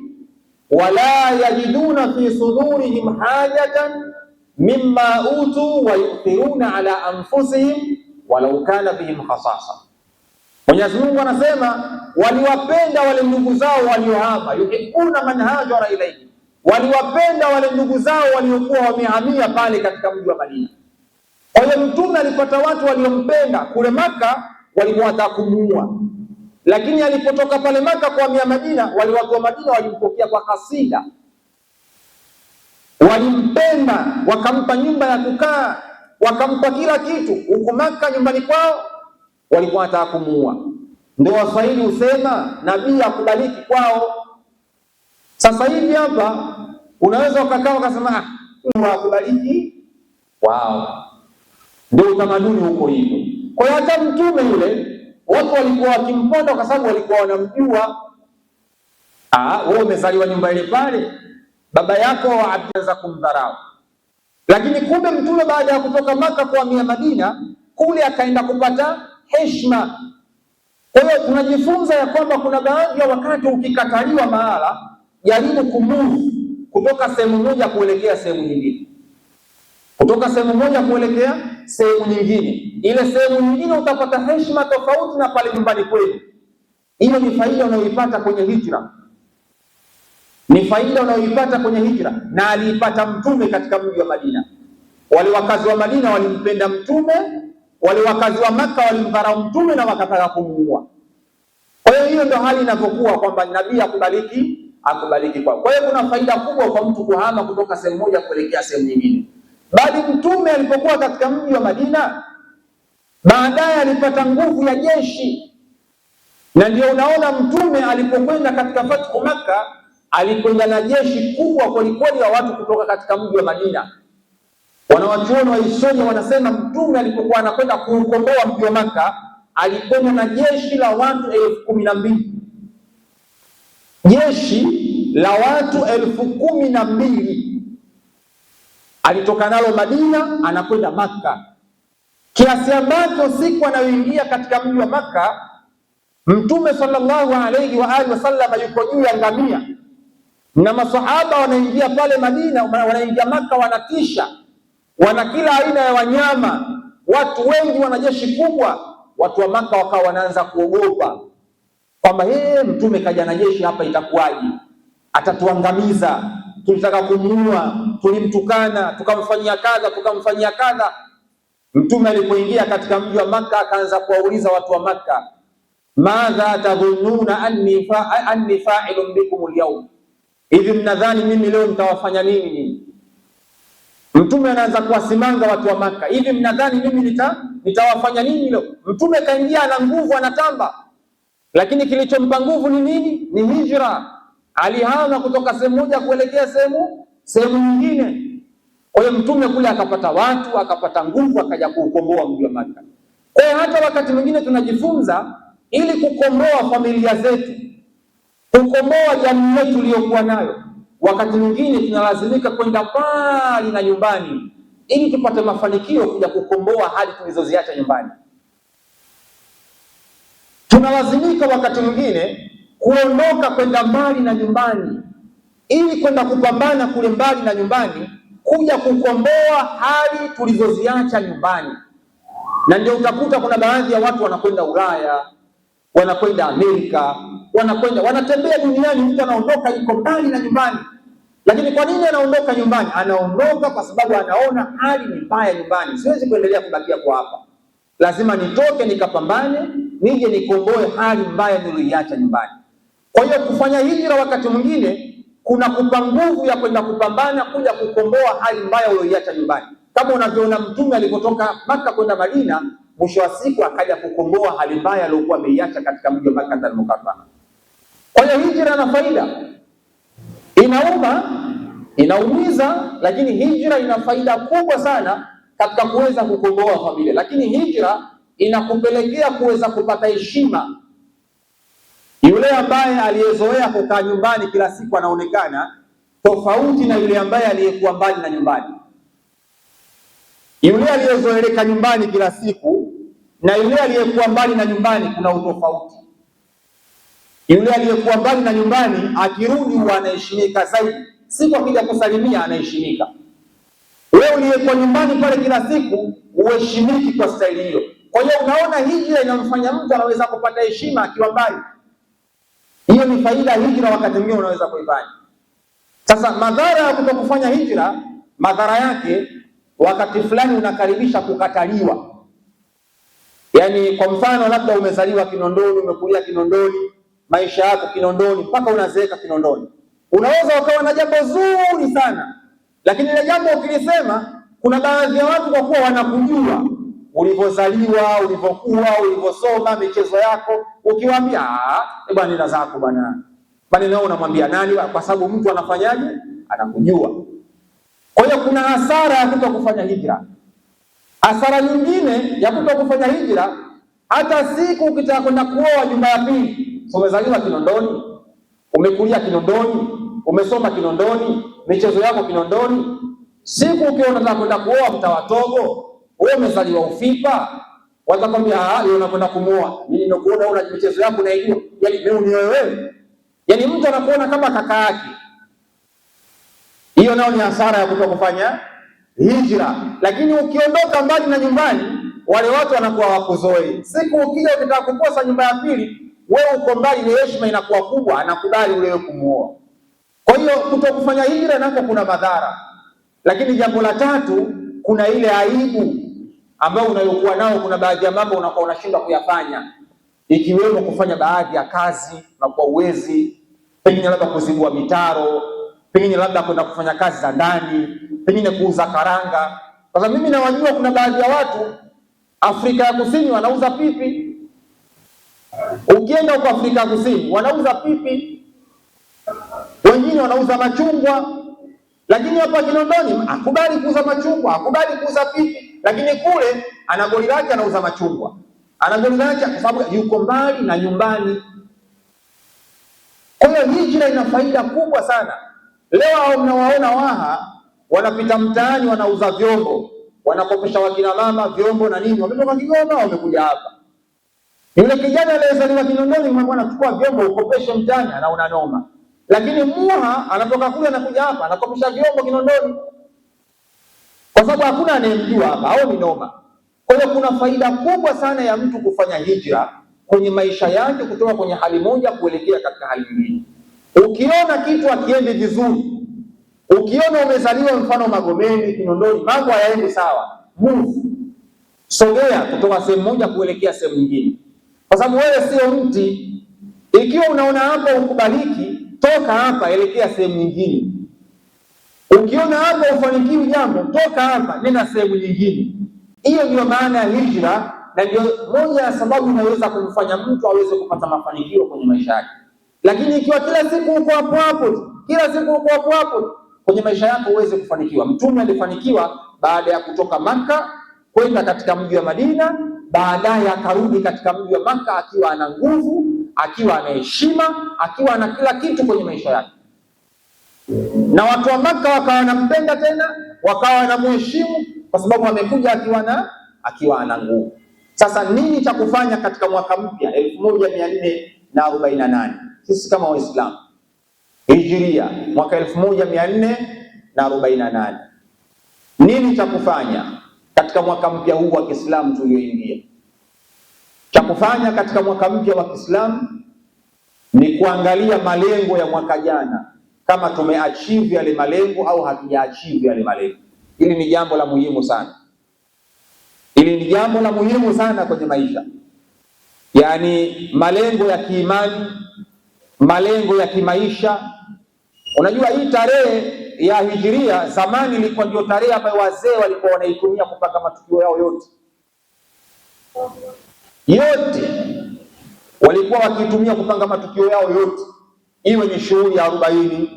wala yajiduna fi sudurihim hajatan mimma utu wa yu'thiruna ala anfusihim walau kana bihim khasasa. Mwenyezi Mungu anasema waliwapenda wale ndugu zao waliohama, yuhibbuna man hajara ilayhim, waliwapenda wale ndugu zao waliokuwa wamehamia pale katika mji wa Madina. Kwa hiyo Mtume alipata watu waliompenda. Kule Maka walimwataka kumuua, lakini alipotoka pale Maka kuhamia Madina, wale watu wa Madina walimpokea kwa kasida, walimpenda, wakampa nyumba ya kukaa, wakampa kila kitu. Huko Maka nyumbani kwao walikuwa wanataka kumuua. Ndio Waswahili husema nabii akubaliki kwao. Sasa hivi hapa unaweza ukakaa ukasema akubaliki wao, ndio utamaduni huko hivyo. Kwa hiyo hata Mtume yule watu walikuwa wakimponda kwa sababu walikuwa wanamjua. Wewe umezaliwa nyumba ile pale, baba yako ataanza kumdharau. Lakini kumbe Mtume baada ya kutoka Maka kuhamia Madina, kule akaenda kupata heshima. Kwa hiyo tunajifunza ya kwamba kuna baadhi ya wakati ukikataliwa mahala, jaribu kumove kutoka sehemu moja kuelekea sehemu nyingine, kutoka sehemu moja kuelekea sehemu nyingine. Ile sehemu nyingine utapata heshima tofauti na pale nyumbani kwenu. Hiyo ni faida unayoipata kwenye hijra, ni faida unayoipata kwenye hijra, na aliipata Mtume katika mji wa Madina. Wale wakazi wa Madina walimpenda Mtume, wale wakazi wa Maka walimdharau Mtume na wakataka kumuua. Kwa hiyo hiyo ndio hali inavyokuwa, kwamba nabii akubaliki kwao. Kwa hiyo kuna faida kubwa kwa mtu kuhama kutoka sehemu moja kuelekea sehemu nyingine. Bali Mtume alipokuwa katika mji wa Madina, baadaye alipata nguvu ya jeshi, na ndio unaona Mtume alipokwenda katika fathu Makka alikwenda na jeshi kubwa kwelikweli ya watu kutoka katika mji wa Madina. Wanawachuoni wa historia wanasema Mtume alipokuwa anakwenda kuukomboa mji wa Makka alikwenda na jeshi la watu 12,000. Jeshi la watu 12,000 alitoka nalo Madina anakwenda Makka, kiasi ambacho siku anayoingia katika mji wa Makka Mtume sallallahu alayhi wa alihi wasallam yuko juu ya ngamia, na masahaba wanaingia pale Madina, wanaingia Makka wanatisha, wana kila aina ya wanyama, watu wengi, wana jeshi kubwa. Watu wa Makka wakawa wanaanza kuogopa kwamba Mtume kaja na jeshi hapa, itakuwaje? Atatuangamiza, tulitaka kumuua, tulimtukana, tukamfanyia kadha. Mtume alipoingia katika mji wa Makka akaanza kuwauliza watu wa Makka, madha tadhunnuna anni fa'ilun bikum al-yawm, hivi mnadhani mimi leo nitawafanya nini? Mtume anaanza kuwasimanga watu wa Makka, hivi mnadhani mimi nitawafanya nini leo? Mtume kaingia na nguvu, anatamba, lakini kilichompa nguvu ni nini? Ni hijra. Alihama kutoka sehemu moja kuelekea sehemu nyingine. Kwa hiyo Mtume kule akapata watu, akapata nguvu, akaja kuukomboa mji wa Makka. Kwa hiyo hata wakati mwingine tunajifunza ili kukomboa familia zetu, kukomboa jamii yetu iliyokuwa nayo. Wakati mwingine tunalazimika kwenda mbali na nyumbani ili tupate mafanikio kuja kukomboa hali tulizoziacha nyumbani. Tunalazimika wakati mwingine kuondoka kwenda mbali na nyumbani ili kwenda kupambana kule mbali na nyumbani, kuja kukomboa hali tulizoziacha nyumbani. Na ndio utakuta kuna baadhi ya watu wanakwenda Ulaya, wanakwenda Amerika, wanatembea duniani. Mtu anaondoka yuko mbali na nyumbani. Lakini kwa nini anaondoka nyumbani? Anaondoka kwa sababu anaona hali ni mbaya nyumbani, siwezi kuendelea kubakia kwa hapa, lazima nitoke nikapambane nije nikomboe hali mbaya niliyoiacha nyumbani. Kwa hiyo kufanya hijra wakati mwingine kuna kupa nguvu ya kwenda kupambana kuja kukomboa hali mbaya uliyoiacha nyumbani, kama unavyoona Mtume alipotoka Maka kwenda Madina, mwisho wa siku akaja kukomboa hali mbaya aliyokuwa ameiacha katika mji wa Makka al-Mukarrama. Kwa hiyo hijra ina faida, inauma, inaumiza, lakini hijra ina faida kubwa sana katika kuweza kukomboa familia. Lakini hijra inakupelekea kuweza kupata heshima. Yule ambaye aliyezoea kukaa nyumbani kila siku anaonekana tofauti na yule ambaye aliyekuwa mbali na nyumbani. Yule aliyezoeleka nyumbani kila siku na yule aliyekuwa mbali na nyumbani kuna utofauti. Yule aliyekuwa mbali na nyumbani akirudi huwa anaheshimika zaidi, siku akija kusalimia anaheshimika. Wewe uliyekuwa nyumbani pale kila siku uheshimiki kwa staili hiyo. Kwa hiyo unaona hijra inamfanya mtu anaweza kupata heshima akiwa mbali. Hiyo ni faida hijra, wakati mwingine unaweza kuifanya. Sasa madhara ya kutokufanya hijra, madhara yake wakati fulani unakaribisha kukataliwa. Yaani kwa mfano labda umezaliwa Kinondoni, umekulia Kinondoni, maisha yako Kinondoni mpaka unazeeka Kinondoni. Unaweza ukawa na jambo zuri sana, lakini ile jambo ukilisema kuna baadhi ya watu kwa kuwa wanakujua ulivyozaliwa, ulivyokuwa, ulivyosoma, michezo yako, ukiwaambia bwana nenda zako bwana. Bali nao unamwambia nani? Kwa sababu mtu anafanyaje? Anakujua. Kwa hiyo kuna hasara ya kutokufanya hijra. Hasara nyingine ya kutokufanya hijra, hata siku ukitaka kwenda kuoa nyumba ya pili, umezaliwa Kinondoni, umekulia Kinondoni, umesoma Kinondoni, michezo yako Kinondoni, siku ukiona unataka kwenda kuoa Mtawatogo, wewe umezaliwa Ufipa, watakwambia leo unakwenda kumuoa. Mimi ninakuona una michezo yako naijua. Yaani mimi ni wewe. Yaani mtu anakuona kama kaka yake. Hiyo nao ni hasara ya kutokufanya hijra. Lakini ukiondoka mbali na nyumbani, wale watu wanakuwa wakuzoe. Siku ukija ukitaka kukosa nyumba ya pili, wewe uko mbali, ile heshima inakuwa kubwa, anakubali ule kumuoa. Kwa hiyo kutokufanya hijra nako kuna madhara. Lakini jambo la tatu, kuna ile aibu ambayo unayokuwa nao. Kuna baadhi ya mambo unakuwa unashindwa kuyafanya, ikiwemo kufanya baadhi ya kazi na kwa uwezi, pengine labda kuzibua mitaro, pengine labda kwenda kufanya kazi za ndani, pengine kuuza karanga. Kwa sababu mimi nawajua kuna baadhi ya watu Afrika ya Kusini wanauza pipi. Ukienda huko Afrika ya Kusini wanauza pipi, wengine wanauza machungwa. Lakini hapa Kinondoni hakubali kuuza machungwa, hakubali kuuza pipi, lakini kule ana goli lake anauza machungwa. Ana goli lake kwa sababu yuko mbali na nyumbani. Kwa hiyo hijra ina faida kubwa sana. Leo hao mnawaona Waha wanapita mtaani wanauza vyombo, wanakopesha wakina mama vyombo na nini, wametoka Kigoma wamekuja hapa. Yule kijana aliyezaliwa Kinondoni mwana anachukua vyombo ukopeshe mtaani, anaona noma. Lakini Muha anatoka kule anakuja hapa anakopesha vyombo Kinondoni, kwa sababu hakuna anayemjua hapa, au ni noma. Kwa hiyo kuna faida kubwa sana ya mtu kufanya hijra kwenye maisha yake, kutoka kwenye hali moja kuelekea katika hali nyingine. Ukiona kitu akiendi vizuri, ukiona umezaliwa mfano Magomeni, Kinondoni, mambo hayaendi sawa, move, sogea kutoka sehemu moja kuelekea sehemu nyingine, kwa sababu wewe sio mti. Ikiwa unaona hapa ukubaliki, toka hapa elekea sehemu nyingine. Ukiona hapa ufanikiwi jambo, toka hapa nenda sehemu nyingine. Hiyo ndio maana ya hijra, na ndio moja ya sababu inaweza kumfanya mtu aweze kupata mafanikio kwenye maisha yake. Lakini ikiwa kila siku uko hapo hapo, kila siku uko hapo hapo, kwenye maisha yako uweze kufanikiwa. Mtume alifanikiwa baada ya kutoka Maka kwenda katika mji wa Madina, baadaye akarudi katika mji wa Maka akiwa ana nguvu, akiwa ana heshima, akiwa ana kila kitu kwenye maisha yake. Na watu wa Maka wakawa wanampenda tena, wakawa wanamheshimu kwa sababu amekuja akiwa ana nguvu. Sasa nini cha kufanya katika mwaka mpya 1448? Sisi kama Waislamu Hijria mwaka 1448. Nini cha kufanya katika mwaka mpya huu wa Kiislamu tulioingia? Cha kufanya katika mwaka mpya wa Kiislamu ni kuangalia malengo ya mwaka jana, kama tumeachieve yale malengo au hatujaachieve yale malengo. Hili ni jambo la muhimu sana. Hili ni jambo la muhimu sana kwenye maisha. yani malengo ya kiimani, malengo ya kimaisha. Unajua hii tarehe ya Hijiria zamani ilikuwa ndio tarehe ambayo wazee walikuwa wanaitumia kupanga matukio yao yote walikuwa wakitumia kupanga matukio yao yote, iwe ni shughuli ya 40,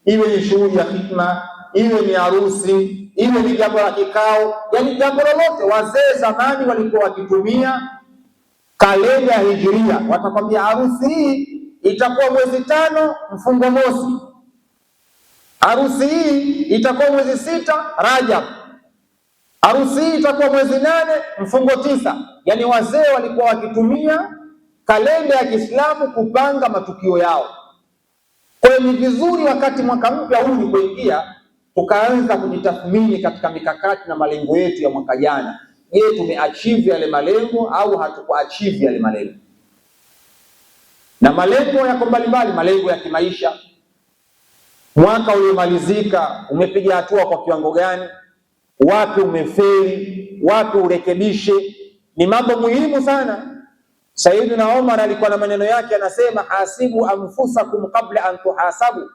iwe ni shughuli ya hikma, iwe ni harusi, iwe ni jambo la kikao, yani jambo lolote. Wazee zamani walikuwa wakitumia kalenda ya Hijiria. Watakwambia harusi hii itakuwa mwezi 5 mfungo mosi, harusi hii itakuwa mwezi 6 Rajab, harusi hii itakuwa mwezi 8 mfungo 9. Yani wazee walikuwa wakitumia kalenda ya Kiislamu kupanga matukio yao. Kwa hiyo ni vizuri wakati mwaka mpya huu ulipoingia, tukaanza kujitathmini katika mikakati na malengo yetu ya mwaka jana. Je, tumeachieve yale malengo au hatukuachieve yale malengo? Na malengo yako mbalimbali, malengo ya kimaisha. Mwaka uliomalizika umepiga hatua kwa kiwango gani? Wapi umefeli? Wapi urekebishe? Ni mambo muhimu sana. Sayyidina Umar alikuwa na maneno yake, anasema hasibu anfusakum qabla an tuhasabu,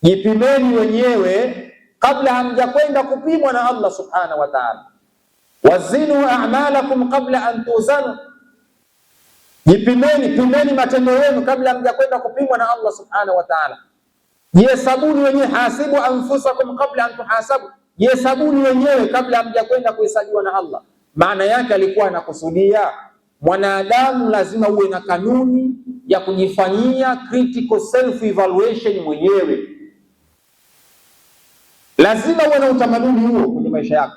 jipimeni wenyewe kabla hamjakwenda kupimwa na Allah subhanahu wa ta'ala. Wazinu a'malakum qabla an tuzanu, pimeni matendo yenu kabla hamjakwenda kupimwa na Allah subhanahu wa ta'ala. Jihesabuni wenyewe, hasibu anfusakum qabla an tuhasabu, jihesabuni wenyewe kabla hamjakwenda kuhesabiwa na Allah. Maana yake alikuwa anakusudia mwanadamu lazima uwe na kanuni ya kujifanyia critical self evaluation mwenyewe. Lazima uwe na utamaduni huo kwenye maisha yako.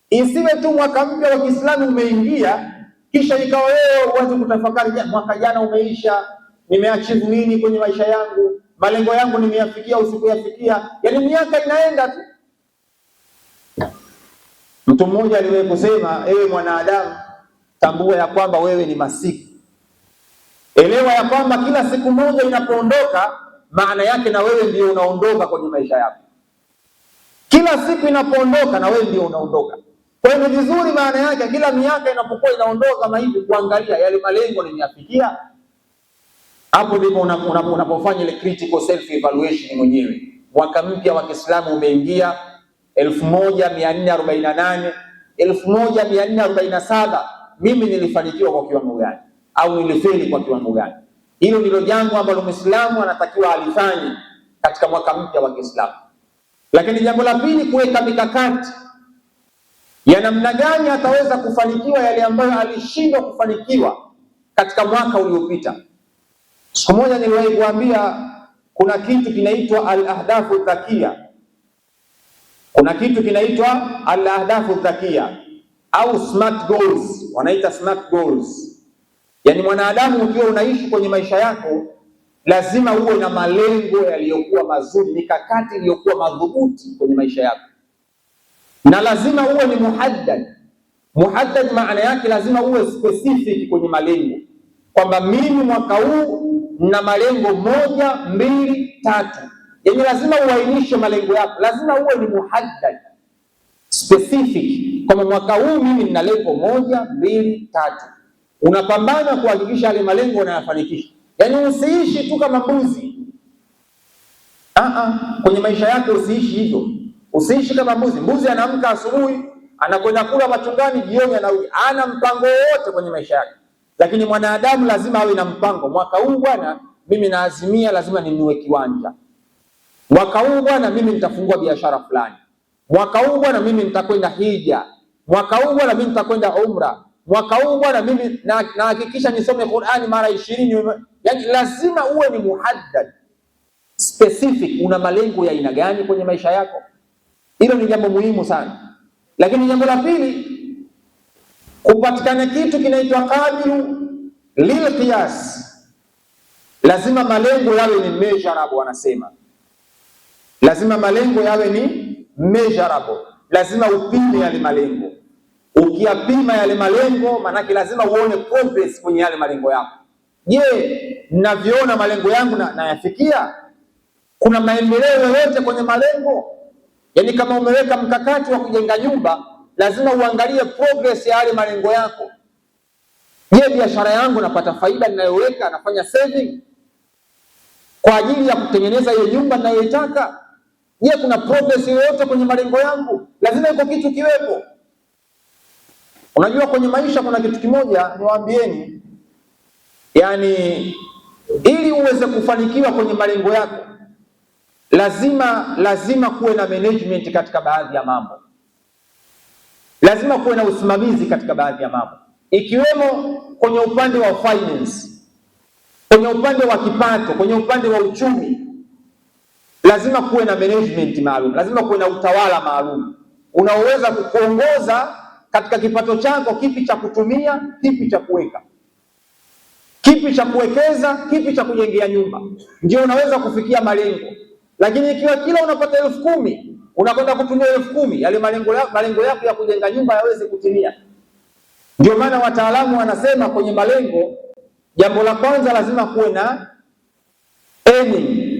Isiwe tu mwaka mpya wa Kiislamu umeingia kisha ikawa wewe uanze kutafakari, mwaka jana umeisha, nimeachieve nini kwenye maisha yangu, malengo yangu nimeyafikia au sikuyafikia? Yani miaka inaenda tu. Mtu mmoja aliwahi kusema, ewe mwanadamu, tambua ya kwamba wewe ni masiku. Elewa ya kwamba kila siku moja inapoondoka, maana yake na wewe ndio unaondoka kwenye maisha yako. Kila siku inapoondoka, na wewe ndio unaondoka. Kwa hiyo ni vizuri, maana yake kila miaka inapokuwa inaondoka kama hivi, kuangalia yale malengo nimeyafikia. Hapo ndipo unapofanya ile critical self evaluation mwenyewe. Mwaka mpya wa Kiislamu umeingia 1448, 1447, mimi nilifanikiwa kwa kiwango gani au nilifeli kwa kiwango gani? Hilo ndilo jambo ambalo Muislamu anatakiwa alifanye katika mwaka mpya wa Kiislamu. Lakini jambo la pili, kuweka mikakati ya namna gani ataweza kufanikiwa yale ambayo alishindwa kufanikiwa katika mwaka uliopita. Siku moja niliwahi kuambia kuna kitu kinaitwa al-ahdafu dhakia. Kuna kitu kinaitwa al-ahdafu dhakia au smart goals, wanaita smart goals. Yani mwanadamu ukiwa unaishi kwenye maisha yako, lazima uwe na malengo yaliyokuwa mazuri, mikakati iliyokuwa madhubuti kwenye maisha yako, na lazima uwe ni muhaddad. Muhaddad maana yake lazima uwe specific kwenye malengo, kwamba mimi mwaka huu na malengo 1, 2, 3. Yani lazima uainishe malengo yako, lazima uwe ni muhaddad, specific, kwamba mwaka huu mimi nina lengo 1, 2, 3. Unapambana kuhakikisha yale malengo unayafanikisha. Yani usiishi tu kama mbuzi. Kwenye maisha yako usiishi hivyo. Usiishi kama mbuzi. Mbuzi anaamka asubuhi, anakwenda kula machungani, jioni anarudi. Ana mpango wote kwenye maisha yake. Lakini mwanadamu lazima awe na mpango. Mwaka huu bwana, mimi naazimia lazima ninunue kiwanja. Mwaka huu bwana, mimi nitafungua biashara fulani. Mwaka huu bwana, mimi nitakwenda hija. Mwaka huu bwana, mimi nitakwenda umra. Mwaka huu bwana, mimi nahakikisha nisome Qur'ani mara 20. Yani lazima uwe ni muhaddad, specific. Una malengo ya aina gani kwenye maisha yako? Hilo ni jambo muhimu sana. Lakini jambo la pili, kupatikana kitu kinaitwa qabilu lilqiyas. Lazima malengo yawe ni measurable, wanasema. Lazima malengo yawe ni measurable. Lazima upime yale malengo. Ukiyapima yale malengo, manake lazima uone progress kwenye yale malengo yako. Je, ninavyoona malengo yangu nayafikia? Kuna maendeleo yoyote kwenye malengo? Yani kama umeweka mkakati wa kujenga nyumba, lazima uangalie progress ya yale malengo yako. Je, biashara yangu napata faida ninayoweka, nafanya saving kwa ajili ya kutengeneza hiyo nyumba ninayoitaka? Je, kuna progress yoyote kwenye malengo yangu? Lazima iko kitu kiwepo. Unajua kwenye maisha kuna kitu kimoja niwaambieni, yani ili uweze kufanikiwa kwenye malengo yako lazima kuwe na management katika baadhi ya mambo, lazima kuwe na usimamizi katika baadhi ya mambo, ikiwemo kwenye upande wa finance, kwenye upande wa kipato, kwenye upande wa uchumi. Lazima kuwe na management maalum, lazima kuwe na utawala maalum unaoweza kukuongoza katika kipato chako, kipi cha kutumia, kipi cha kuweka, kipi cha kuwekeza, kipi cha kujengea nyumba, ndio unaweza kufikia malengo. Lakini ikiwa kila unapata 10,000 unakwenda kutumia 10,000, yale malengo yako ya kujenga nyumba yaweze kutimia. Ndio maana wataalamu wanasema kwenye malengo, jambo la kwanza lazima kuwe na earning,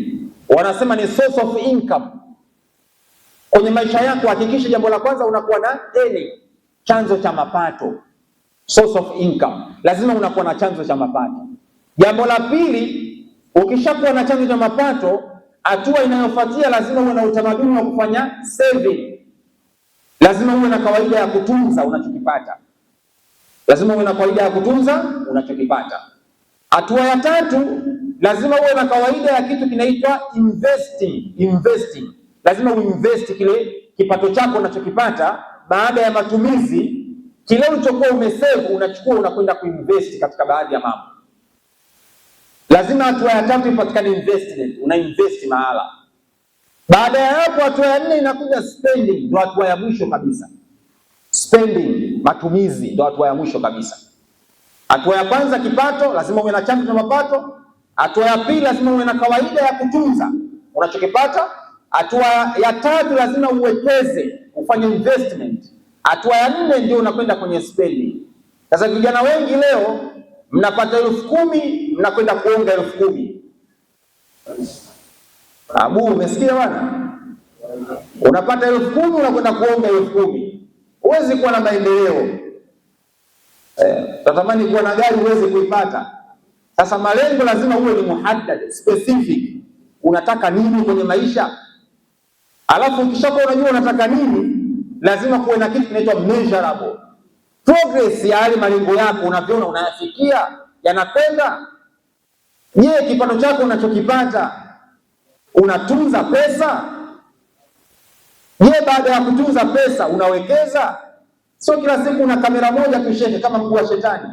wanasema ni source of income. Kwenye maisha yako hakikisha jambo la kwanza unakuwa na earning, chanzo cha mapato, source of income. Lazima unakuwa na chanzo cha mapato. Jambo la pili, ukishakuwa na chanzo cha mapato, hatua inayofuatia lazima uwe na utamaduni wa kufanya saving. Lazima uwe na kawaida ya kutunza unachokipata. Lazima uwe na kawaida ya kutunza unachokipata. Hatua ya tatu, lazima uwe na kawaida ya kitu kinaitwa investing. Lazima uinvest kile kipato chako unachokipata baada ya matumizi, kile ulichokuwa umesave unachukua unakwenda kuinvest katika baadhi ya mambo. Lazima hatua ya tatu ipatikane investment, unainvest mahala. Baada ya hapo hatua ya 4 inakuja spending, ndio hatua ya mwisho kabisa. Spending, matumizi, ndio hatua ya mwisho kabisa. Hatua ya kwanza kipato, lazima uwe na chanzo cha mapato. Hatua ya pili lazima uwe na kawaida ya kutunza unachokipata. Hatua ya tatu lazima uwekeze, ufanye investment. Hatua ya 4 ndio unakwenda kwenye spending. Sasa vijana wengi leo mnapata 10,000 mnakwenda kuonga 10,000. Abu, umesikia bwana? Unapata 10,000 unakwenda kuonga 10,000. Huwezi kuwa na maendeleo. Tatamani kuwa na gari uweze kuipata. Sasa malengo lazima uwe ni muhaddad, specific. Unataka nini kwenye maisha? Alafu ukishakuwa unajua unataka nini, lazima kuwe na kitu kinaitwa measurable. Progress ya yale malengo yako unaviona unayafikia, yanakwenda. Je, kipato chako unachokipata unatunza pesa? Je, baada ya kutunza pesa unawekeza? Sio kila siku una kamera moja tusheke kama mguu wa shetani.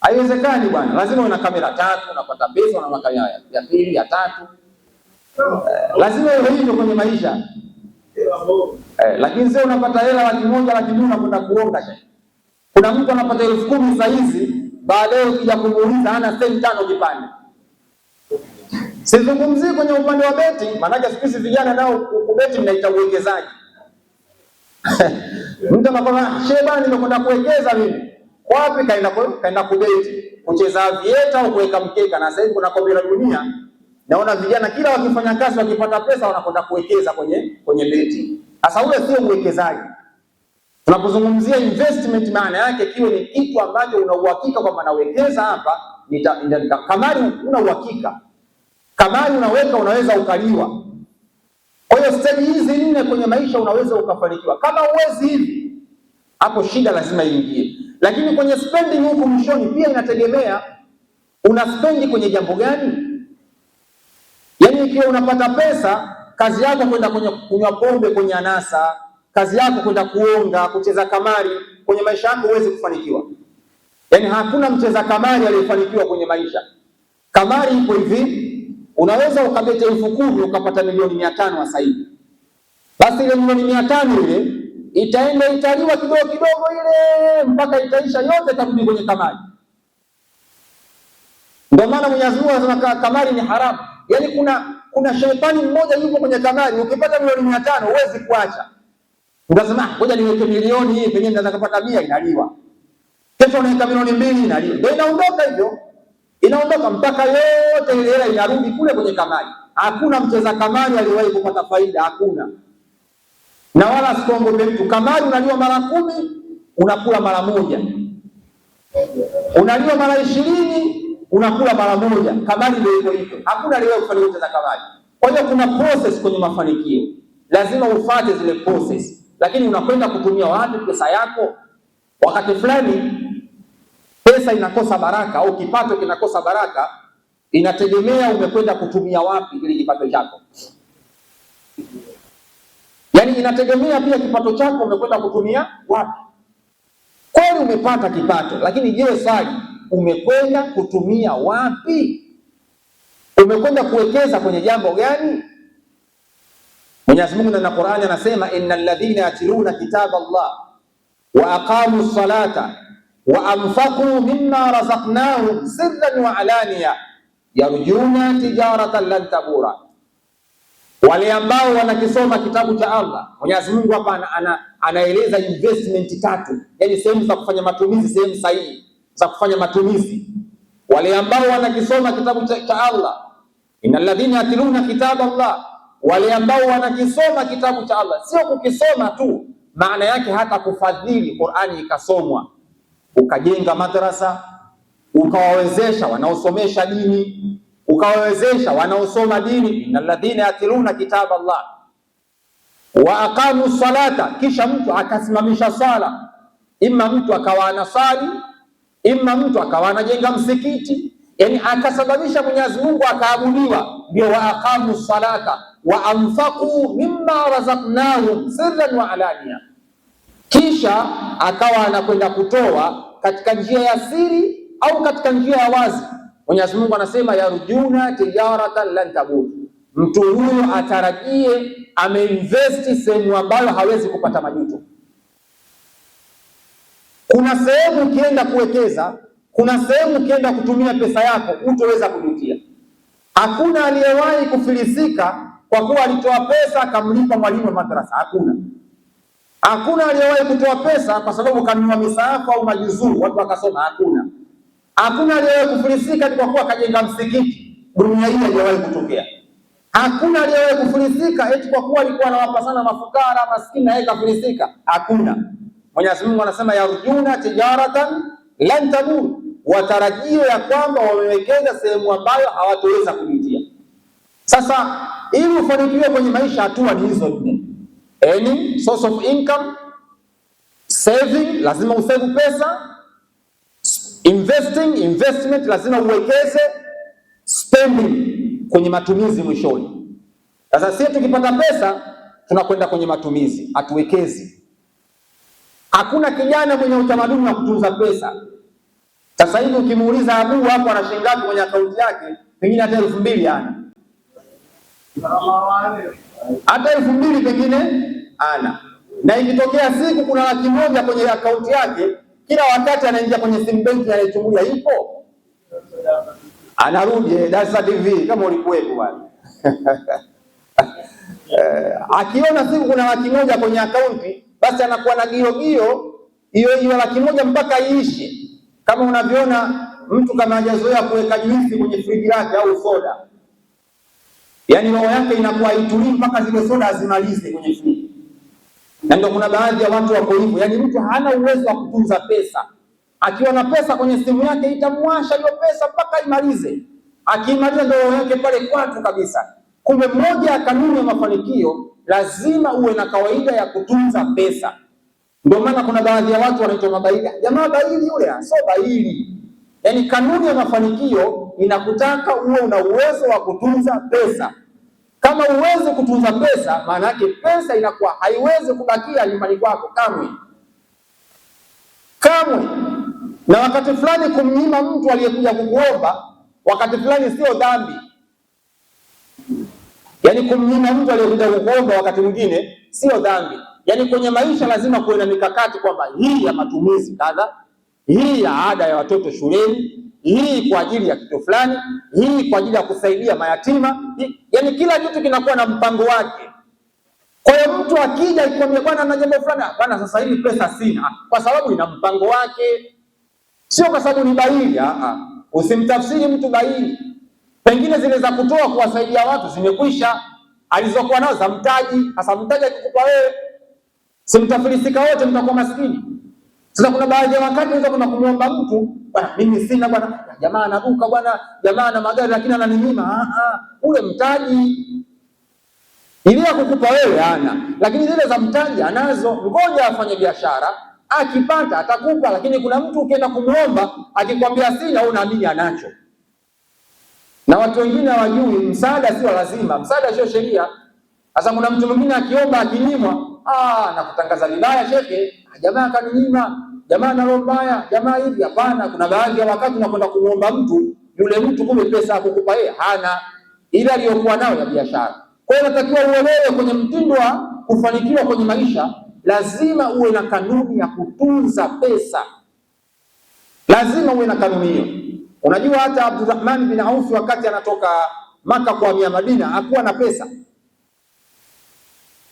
Haiwezekani bwana. Lazima una kamera 3, unapata pesa, una kamera ya 2, ya 3. Lazima iwe hivyo kwenye maisha. Lakini sio unapata hela 1,000, 2,000 unakwenda kuonga shekhi. Kuna mtu anapata 10,000 saa hizi, baadaye ukija kumuuliza hana senti 5 kipande. Sizungumzii kwenye upande wa beti, maana siku hizi vijana nao kubeti mnaita uwekezaji. Mtu anakwambia, "Shehe bana, nimekwenda kuwekeza mimi." Wapi? Kaenda kubeti, kucheza vieta au kuweka mkeka. Na sasa hivi kuna kombe la dunia, naona vijana kila wakifanya kazi wakipata pesa wanakwenda kuwekeza kwenye beti. Sasa ule sio uwekezaji. Tunapozungumzia investment, maana yake kiwe ni kitu ambacho una uhakika kwamba nawekeza hapa, kamari una uhakika. Kamari unaweka unaweza ukaliwa. Kwa hiyo stadi hizi 4 kwenye maisha unaweza ukafanikiwa. Kama uwezi hivi, hapo shida lazima iingie. Lakini kwenye spending huko mwishoni pia inategemea una spendi kwenye jambo gani. Yaani ikiwa unapata pesa, kazi yako kwenda kwenye kunywa pombe, kwenye anasa, kazi yako kwenda kuonga, kucheza kamari, kwenye maisha yako huwezi kufanikiwa. Yaani hakuna mcheza kamari aliyefanikiwa kwenye maisha. Kamari ipo hivi, unaweza ukabete 10,000 ukapata milioni 500 sasa hivi. Basi ile milioni 500 ile itaenda italiwa kidogo kidogo ile mpaka itaisha yote, itarudi kwenye kamari. Ndio maana Mwenyezi Mungu anasema kamari ni haramu. Yaani kuna shetani mmoja yupo kwenye kamari, ukipata milioni 500 huwezi kuacha. Unasema ngoja niweke milioni hii pengine naweza kupata 100, inaliwa. Kesho unaweka milioni 2 inaliwa. Ndio inaondoka hivyo. Inaondoka mpaka yote ile hela inarudi kule kwenye kamari. Hakuna mcheza kamari aliyewahi kupata faida, hakuna. Na wala sikongo mtu kamari unaliwa mara 10, unakula mara 1. Unaliwa mara 20, unakula mara moja. Kamari ndio iko hivyo, hakuna aliyewahi kufanya yote za kamari. Kwa hiyo kuna process kwenye mafanikio, lazima ufuate zile process. Lakini unakwenda kutumia wapi pesa yako? Wakati fulani pesa inakosa baraka au kipato kinakosa baraka, inategemea umekwenda kutumia wapi ili kipato chako. Yaani inategemea pia kipato chako umekwenda kutumia wapi. Kweli umepata kipato, lakini je, swali, umekwenda kutumia wapi? Umekwenda kuwekeza kwenye jambo gani? Mwenyezi Mungu ndani ya Qur'ani anasema, innal ladhina yatluna kitaba Allah wa aqamu salata wa anfaqu mimma razaqnahum sirran wa alaniya yarjuna tijaratan lan tabura. Wale ambao wanakisoma kitabu cha Allah, Mwenyezi Mungu hapa anaeleza investment tatu, yani sehemu za kufanya matumizi, sehemu sahihi za kufanya matumizi. Wale ambao wanakisoma kitabu cha Allah, innal ladhina yatluna kitaba Allah, wale ambao wanakisoma kitabu cha Allah, sio kukisoma tu, maana yake hata kufadhili Qur'ani ikasomwa, ukajenga madrasa, ukawawezesha wanaosomesha dini, ukawawezesha wanaosoma dini. Innal ladhina yatluna kitaba Allah wa aqamu salata, kisha mtu akasimamisha sala, imma mtu akawa anasali, imma mtu akawa anajenga msikiti, yani akasababisha Mwenyezi Mungu akaabudiwa, ndio wa aqamu salata wa anfaqu mimma razaqnahum sirran wa alaniya. Kisha akawa anakwenda kutoa katika njia ya siri au katika njia ya wazi. Mwenyezi Mungu anasema yarjuna tijaratan lan tabur, mtu huyo atarajie ameinvesti sehemu ambayo hawezi kupata majuto. Kuna sehemu ukienda kuwekeza, kuna sehemu ukienda kutumia pesa yako utoweza kujutia. Hakuna aliyewahi kufilisika kwa kuwa alitoa pesa akamlipa mwalimu wa madrasa, hakuna. Hakuna aliyewahi kutoa pesa kwa sababu kanunua misaafu au majuzuu watu wakasoma, hakuna. Hakuna aliyewahi kufilisika kwa kuwa kajenga msikiti, dunia hii haijawahi kutokea. Hakuna aliyewahi kufilisika eti kwa kuwa alikuwa anawapa sana mafukara maskini na yeye kafilisika, hakuna. Mwenyezi Mungu anasema yarjuna tijaratan lan tabur, watarajio ya kwamba wamewekeza sehemu ambayo hawatoweza kujutia. Sasa ili ufanikiwe kwenye maisha, hatua ni hizo nne: earning, source of income; saving, lazima usave pesa; investing, investment, lazima uwekeze; spending, kwenye matumizi mwishoni. Sasa sisi tukipata pesa tunakwenda kwenye matumizi, hatuwekezi. Hakuna kijana mwenye utamaduni wa kutunza pesa. Sasa hivi ukimuuliza Abu hapo ana shilingi ngapi kwenye akaunti yake, pengine hata 2,000 ana. Hata 2,000 pengine ana. Na ikitokea siku kuna 100,000 kwenye akaunti yake, kila wakati anaingia kwenye simu benki anaichungulia ipo. Anarudi Darsa TV kama ulikuwepo bwana. Akiona siku kuna 100,000 kwenye akaunti, basi anakuwa na gio hiyo 100,000 mpaka iishe. Kama unavyoona mtu kama hajazoea kuweka juisi kwenye friji lake au soda, yaani roho yake inakuwa haitulii mpaka zile soda azimalize kwenye friji. Na ndio kuna baadhi ya watu wako hivyo, yaani mtu hana uwezo wa kutunza pesa. Akiwa na pesa kwenye simu yake itamwasha hiyo pesa mpaka imalize. Akimaliza ndio roho yake pale kwatu kabisa. Kumbe moja ya kanuni ya mafanikio, lazima uwe na kawaida ya kutunza pesa. Ndio maana kuna baadhi ya watu wanaitwa mabaili. Jamaa baili yule, sio baili. Yaani kanuni ya mafanikio inakutaka uwe una uwezo wa kutunza pesa. Kama uweze kutunza pesa, maana yake pesa inakuwa haiwezi kubakia nyumbani kwako kamwe. Kamwe. Na wakati fulani kumnyima mtu aliyekuja kukuomba, wakati fulani sio dhambi. Yaani kumnyima mtu aliyekuja kukuomba wakati mwingine sio dhambi. Yaani kwenye maisha lazima kuwe na mikakati kwamba hii ya matumizi kadha, hii ya ada ya watoto shuleni, hii kwa ajili ya kitu fulani, hii kwa ajili ya kusaidia mayatima. Yaani kila kitu kinakuwa na mpango wake. Kwa hiyo mtu akija ikwambia bwana na jambo fulani, bwana sasa hivi pesa sina, kwa sababu ina mpango wake. Sio kwa sababu ni baili, usimtafsiri mtu baili. Pengine zile za kutoa kuwasaidia watu zimekwisha, alizokuwa nazo za mtaji. Sasa mtaji akikupa wewe, simtafilisika wote, mtakuwa maskini. Sasa kuna baadhi ya wakati unaweza kuna kumuomba mtu, bwana mimi sina bwana, jamaa ana duka bwana, jamaa ana magari lakini ananinyima. Ule mtaji ile ya kukupa wewe hana, lakini zile za mtaji anazo. Ngoja afanye biashara, akipata atakupa. Lakini kuna mtu ukienda kumuomba akikwambia sina, unaamini anacho. Na watu wengine hawajui msaada sio lazima, msaada sio sheria. Sasa kuna mtu mwingine akiomba akinyimwa, na kutangaza vibaya shekhe, jamaa akaninyima, jamaa na roho mbaya, jamaa hivi. Hapana, kuna baadhi ya wakati unakwenda kumuomba mtu, yule mtu kumbe pesa akukupa yeye hana, ila aliyokuwa nayo ya biashara. Kwa hiyo natakiwa uelewe kwenye mtindo wa kufanikiwa kwenye maisha, lazima uwe na kanuni ya kutunza pesa. Lazima uwe na kanuni hiyo. Unajua hata Abdurrahman bin Auf wakati anatoka Maka kuhamia Madina hakuwa na pesa.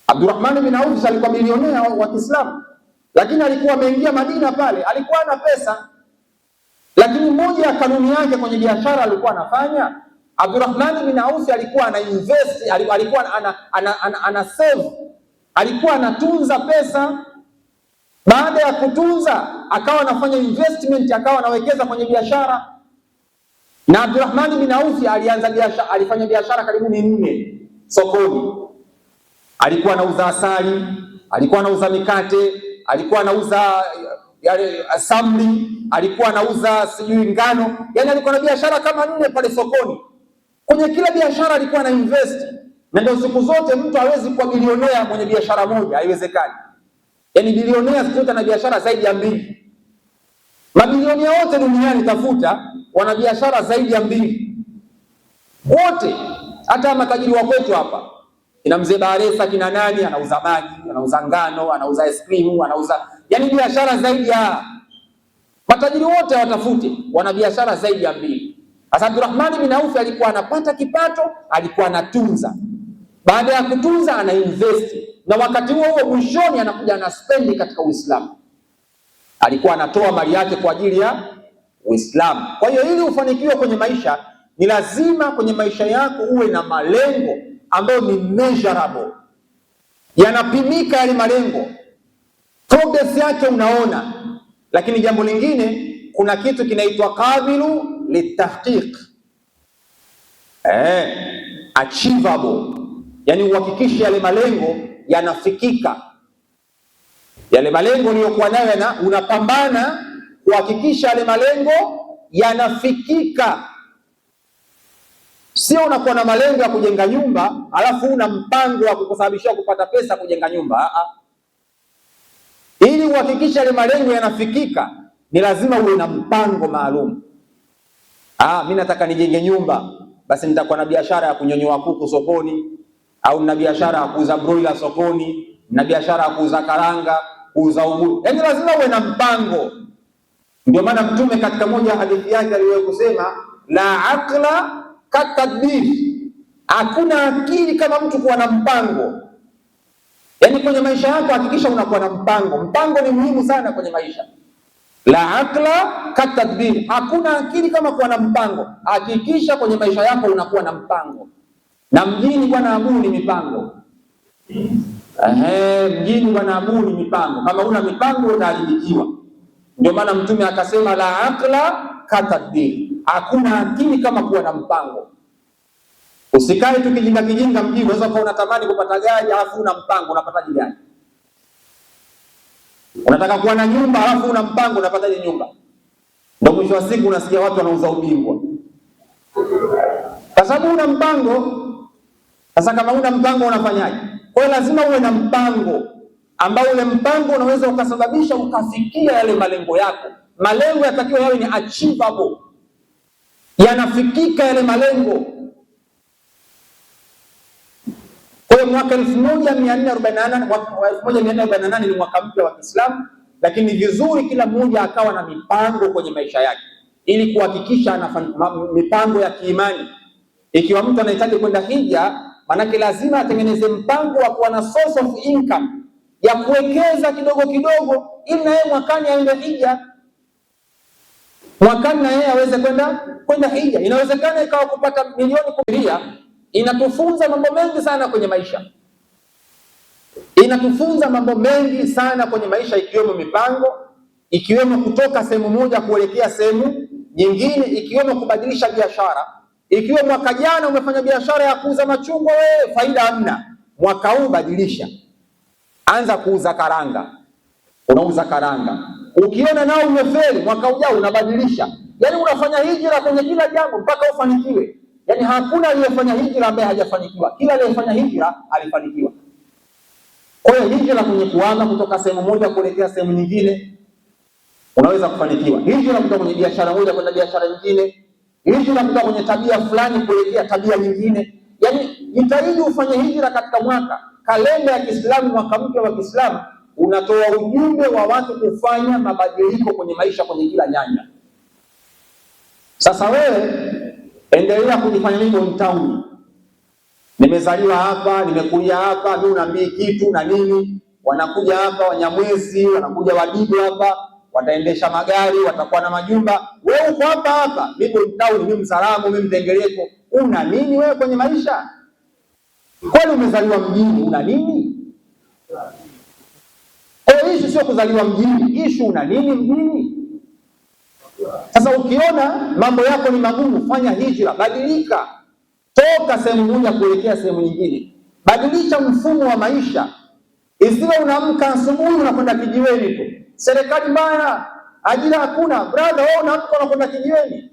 Abdurrahman bin Auf alikuwa bilionea wa Kiislamu, lakini alikuwa ameingia Madina pale, alikuwa na pesa. Lakini moja ya kanuni yake kwenye biashara alikuwa anafanya, Abdurrahman bin Auf alikuwa ana invest, alikuwa ana save, alikuwa anatunza pesa. Baada ya kutunza akawa anafanya investment, akawa anawekeza kwenye biashara. Na Abdurrahman bin Auf alianza biashara, alifanya biashara karibu 4 sokoni. Alikuwa anauza asali, alikuwa anauza mikate, alikuwa anauza yale samli, alikuwa anauza sijui ngano. Yani alikuwa na biashara kama 4 pale sokoni. Kwenye kila biashara alikuwa na invest. Na ndio siku zote mtu hawezi kuwa bilionea mwenye biashara moja, haiwezekani. Yani bilionea siku zote na biashara zaidi ya 2. Mabilionea wote duniani tafuta wana biashara zaidi ya 2. Wote, hata matajiri wa kwetu hapa. Kina mzee Baresa, kina nani, anauza maji, anauza ngano, anauza ice cream, anauza yani biashara zaidi ya. Matajiri wote watafute wana biashara zaidi ya 2. Sasa Abdurrahman bin Auf alikuwa anapata kipato, alikuwa anatunza. Baada ya kutunza ana invest. Na wakati huo mwishoni anakuja na spend katika Uislamu. Alikuwa anatoa mali yake kwa ajili ya Uislamu. Kwa hiyo ili ufanikiwe kwenye maisha, ni lazima kwenye maisha yako uwe na malengo ambayo ni measurable. Yanapimika yale malengo. Progress yake unaona. Lakini jambo lingine, kuna kitu kinaitwa qabilu litahqiq. Achievable. Yani uhakikishe yale malengo yanafikika. Yale malengo uliyokuwa nayo unapambana kuhakikisha yale malengo yanafikika. Sio unakuwa na malengo ya kujenga nyumba alafu una mpango wa kukusababishia kupata pesa kujenga nyumba. Ili uhakikisha yale malengo yanafikika, ni lazima uwe na mpango maalum. Mimi nataka nijenge nyumba, basi nitakuwa na biashara ya kunyonyoa kuku sokoni, au na biashara ya kuuza broiler sokoni, na biashara ya kuuza karanga, kuuza ubuyu. Yaani lazima uwe na mpango. Ndio maana Mtume katika moja hadithi yake aliwahi kusema, la aqla katadbir. Hakuna akili kama mtu kuwa na mpango. Yaani kwenye maisha yako hakikisha unakuwa na mpango. Mpango ni muhimu sana kwenye maisha. La aqla katadbir. Hakuna akili kama kuwa na mpango. Hakikisha kwenye maisha yako unakuwa na mpango. Na mjini bwana Abu ni mipango. Mjini bwana Abu ni mipango. Kama una mipango utaharibikiwa. Ndio maana Mtume akasema la aqla katadbir. Hakuna akili kama kuwa na mpango. Usikae tu kijinga mjini. Unaweza kuwa unatamani kupata gari alafu una mpango, unapataje gari? Unataka kuwa na nyumba alafu una mpango, unapataje nyumba? Ndio mwisho wa siku unasikia watu wanauza ubingwa. Kwa sababu una mpango. Sasa kama una mpango unafanyaje? Kwa hiyo lazima uwe na mpango ambao ule mpango unaweza ukasababisha ukafikia yale malengo yako. Malengo yatakiwa yawe ni achievable. Yanafikika yale malengo. Kwa hiyo mwaka 1448 ni mwaka mpya wa Kiislamu, lakini vizuri kila mmoja akawa na mipango kwenye maisha yake ili kuhakikisha ana mipango ya kiimani. Ikiwa mtu anahitaji kwenda hija, manake lazima atengeneze mpango wa kuwa na source of income ya kuwekeza kidogo kidogo ili na yeye mwakani aende hija. Mwakani na yeye aweze kwenda hija. Inawezekana ikawa kupata milioni 10. Inatufunza mambo mengi sana kwenye maisha. Inatufunza mambo mengi sana kwenye maisha ikiwemo mipango, ikiwemo kutoka sehemu moja kuelekea sehemu nyingine, ikiwemo kubadilisha biashara. Ikiwa mwaka jana umefanya biashara ya kuuza machungwa, wewe faida hamna, mwaka huu badilisha, anza kuuza karanga, unauza karanga. Ukiona nao umefeli, mwaka ujao unabadilisha. Yani unafanya hijra kwenye kila jambo mpaka ufanikiwe. Yani hakuna aliyefanya hijra ambaye hajafanikiwa, kila aliyefanya hijra alifanikiwa. Kwa hiyo hijra kwenye kuanza kutoka sehemu moja kuelekea sehemu nyingine, unaweza kufanikiwa. Hijra kutoka kwenye biashara moja kwenda biashara nyingine, hijra kutoka kwenye tabia fulani kuelekea tabia nyingine. Yani jitahidi ufanye hijra katika mwaka. Kalenda ya Kiislamu, mwaka mpya wa Kiislamu unatoa ujumbe wa watu kufanya mabadiliko kwenye maisha kwenye kila nyanja. Sasa wewe endelea kujifanya mimi hometown, nimezaliwa hapa, nimekulia hapa, mimi unaambii kitu na nini. Wanakuja hapa Wanyamwezi, wanakuja Wadigo hapa, wataendesha magari, watakuwa na majumba. Wewe uko hapa hapa, mimi hometown, mimi Msalamu, mimi Mtengereko. Una nini wewe kwenye maisha? Kwani umezaliwa mjini, una nini? Issue sio kuzaliwa mjini, issue una nini mjini? Sasa ukiona mambo yako ni magumu, fanya hijra, badilika, toka sehemu moja kuelekea sehemu nyingine, badilisha mfumo wa maisha. Isiwe unaamka asubuhi unakwenda kijiweni tu, serikali mbaya, ajira hakuna. Brother, wewe unaamka unakwenda kijiweni,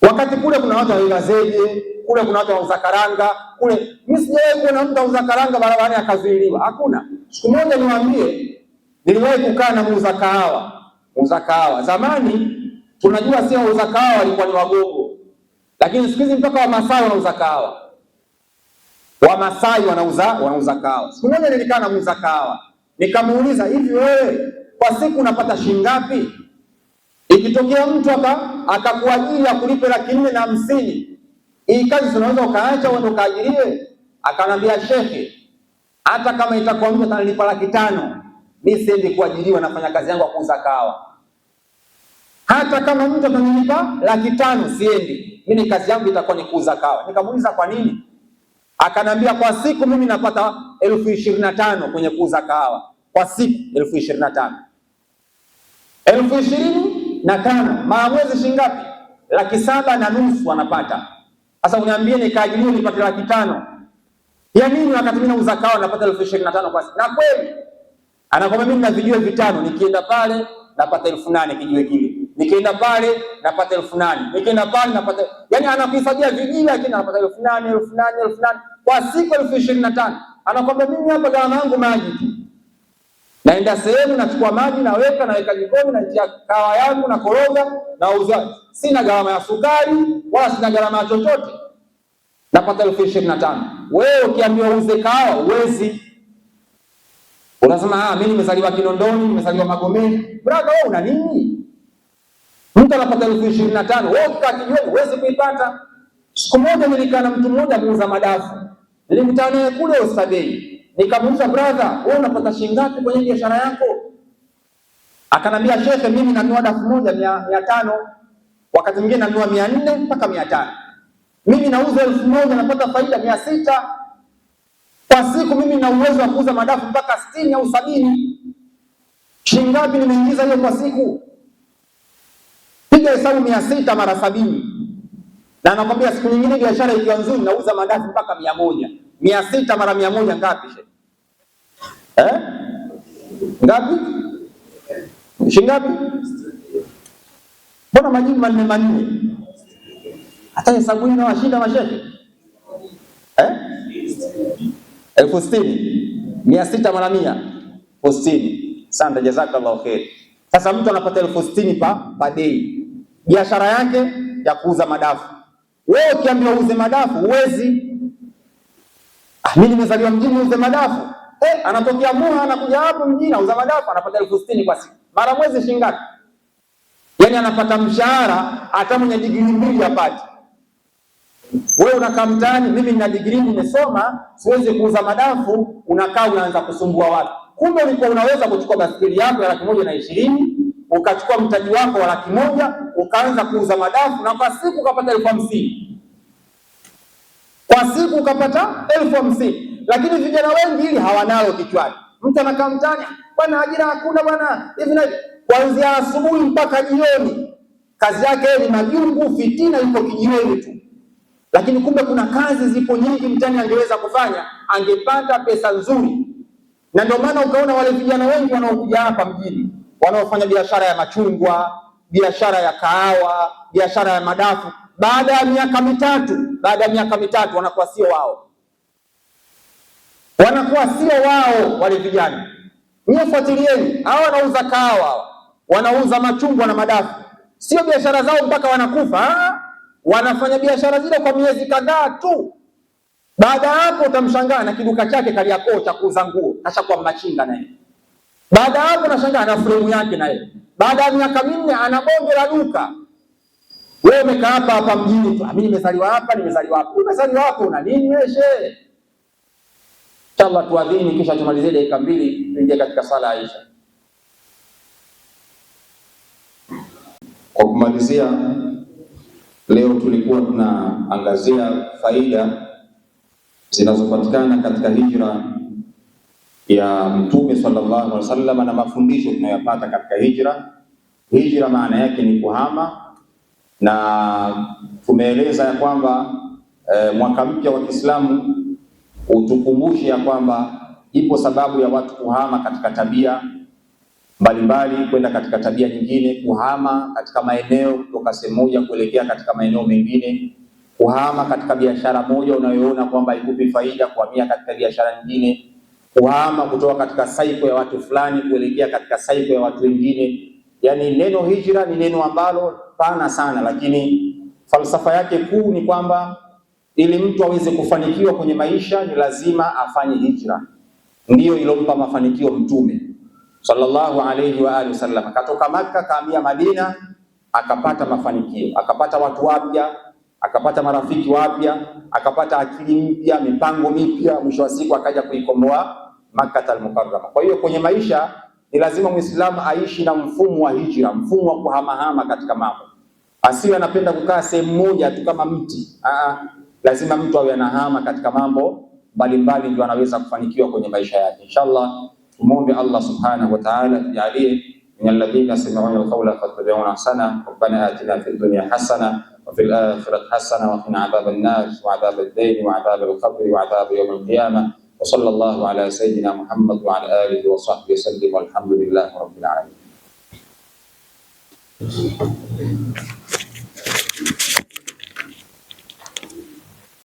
wakati kule kuna watu wa zege, kule kuna watu wauza karanga kule. Mimi sijawahi kuona mtu auza karanga barabarani akazuiliwa, hakuna. Siku moja niwaambie, niliwahi kukaa na muuza kahawa. Muuza kahawa zamani tunajua sio wauza kahawa walikuwa ni Wagogo, lakini siku hizi mpaka Wamasai wanauza kahawa. Wamasai wanauza kahawa. Siku moja nilikaa na muuza kahawa, nikamuuliza, hivi wewe kwa siku unapata shilingi ngapi? Ikitokea mtu akakuajiri akulipe 450, hii kazi unaweza ukaacha uende ukaajiriwe? Akanambia, shekhe, hata kama itakuwa mtu atanilipa 500, mimi siendi kuajiriwa, nafanya kazi yangu ya kuuza kahawa. Hata kama mtu atanilipa 500 siendi, mimi kazi yangu itakuwa ni kuuza kahawa. Nikamuuliza kwa nini? Akanambia, kwa siku mimi napata 25,000 kwenye kuuza kahawa. Kwa siku 25,000. 25,000 mara mwezi shilingi ngapi? 7,500 anapata. Sasa uniambie nikaajiriwa nipate 500,000. Ya nini wakati mimi nauza kahawa napata 25,000 kwa siku? Na kweli anakwambia mimi na vijiwe 5, nikienda pale napata 8,000 kijiwe kile. Nikienda pale napata 8,000. Nikienda pale napata, yani anakuhifadhia vijiwe lakini anapata 8,000 kwa siku 25,000. Anakwambia mimi hapa gharama yangu maji tu. Naenda sehemu nachukua maji naweka jikoni na tia kahawa yangu na koroga na uza. Sina gharama ya sukari wala sina gharama ya chochote. Napata 25,000. Wewe ukiambiwa uuze kahawa uwezi. Unasema mimi nimezaliwa Kinondoni, nimezaliwa Magomeni. Brother, wewe una nini? Mtu anapata 25,000, wewe ukikaa kijiweni uwezi kuipata. Siku moja nilikaa na mtu mmoja muuza madafu. Nilimkutana naye kule Oysterbay. Nikamuuliza, brother, wewe unapata shilingi ngapi kwenye biashara yako? Akanambia, shekhe, mimi nanunua dafu moja 500, wakati mwingine nanunua 400 mpaka 500. Mimi nauza 1,000 napata faida 600. Kwa siku mimi na uwezo wa kuuza madafu mpaka 60 au 70. Shilingi ngapi nimeingiza hiyo kwa siku? Piga hesabu 600 mara 70. Na anakwambia siku nyingine biashara ikiwa nzuri nauza madafu mpaka 100. 600 mara 100 ngapi shehe? Ngapi? Shilingi ngapi? Mbona majibu manne? Hata hesabu hii inawashinda mashehe. 60,000. 600 mara 100. 60. Asante, jazakallahu khair. Sasa mtu anapata 60,000 pa day. Biashara yake ya kuuza madafu. Wewe ukiambiwa uuze madafu huwezi. Mimi nimezaliwa mjini uuze madafu. Anatokea Muha anakuja hapo mjini auza madafu anapata 60,000 kwa siku. Mara mwezi shilingi ngapi? Yaani anapata mshahara hata mwenye degree 2 hapati. Wewe unakaa mtaani, mimi nina degree nimesoma, siwezi kuuza madafu, unakaa unaanza kusumbua watu. Kumbe ulikuwa unaweza kuchukua basikeli yako ya 120,000, ukachukua mtaji wako wa 100,000, ukaanza kuuza madafu na kwa siku ukapata 50,000. Kwa siku ukapata 50,000. Lakini vijana wengi hili hawanalo kichwani. Mtu anakaa mtaani, bwana ajira hakuna bwana hivi na kuanzia asubuhi mpaka jioni, kazi yake ni majungu, fitina, yuko kijiweni tu. Lakini kumbe kuna kazi zipo nyingi mtani angeweza kufanya, angepata pesa nzuri. Na ndio maana ukaona wale vijana wengi wanaokuja hapa mjini wanaofanya biashara ya machungwa, biashara ya kahawa, biashara ya madafu, baada ya miaka mitatu wanakuwa sio wao, wale vijana. Nyie fuatilieni, hawa wanauza kahawa, wanauza machungwa na madafu, sio biashara zao mpaka wanakufa. Wanafanya biashara zile kwa miezi kadhaa tu. Baada hapo utamshangaa na kiduka chake Kariakoo cha kuuza nguo, kashakuwa machinga naye. Baada hapo unashangaa na fremu yake naye. Baada ya miaka minne ana bonge la duka. Wewe umekaa hapa mjini tu, mimi nimezaliwa hapa. Umezaliwa hapo una nini wewe shehe? Inshallah tuadhini kisha tumalizie dakika 2 tuingie katika sala ya Isha. Kwa kumalizia, leo tulikuwa tunaangazia faida zinazopatikana katika hijra ya Mtume sallallahu alaihi wasallam na mafundisho tunayopata katika hijra. Hijra maana yake ni kuhama, na tumeeleza ya kwamba mwaka mpya wa Kiislamu utukumbushe ya kwamba ipo sababu ya watu kuhama katika tabia mbalimbali kwenda katika tabia nyingine, kuhama katika maeneo kutoka sehemu moja kuelekea katika maeneo mengine, kuhama katika biashara moja unayoona kwamba ikupi faida kuhamia katika biashara nyingine, kuhama kutoka katika saiko ya watu fulani kuelekea katika saiko ya watu wengine. Yani neno hijra ni neno ambalo pana sana, lakini falsafa yake kuu ni kwamba ili mtu aweze kufanikiwa kwenye maisha ni lazima afanye hijra. Ndiyo ilompa mafanikio Mtume sallallahu alayhi wa alihi wasallam. Katoka Makka kahamia Madina, akapata mafanikio, akapata watu wapya, akapata marafiki wapya, akapata akili mpya, mipango mipya, mwisho wa siku akaja kuikomboa Makkah al-Mukarrama. Kwa hiyo kwenye maisha ni lazima Muislamu aishi na mfumo wa hijra, mfumo wa kuhamahama katika mambo. Asiwe anapenda kukaa sehemu moja tu kama mti. Lazima mtu awe anahama katika mambo mbalimbali ndio anaweza kufanikiwa kwenye maisha yake. Inshallah tumuombe Allah subhanahu wa ta'ala tujalie min alladhina yastami'una al-qawla fayattabi'una ahsana. Rabbana atina fid dunya hasana wa fil akhirati hasana wa qina adhaban nar wa adhabad dayn wa adhabal qabr wa adhab yawm al-qiyamah. Wa sallallahu ala sayyidina Muhammad wa ala alihi wa sahbihi sallam walhamdulillahi rabbil alamin.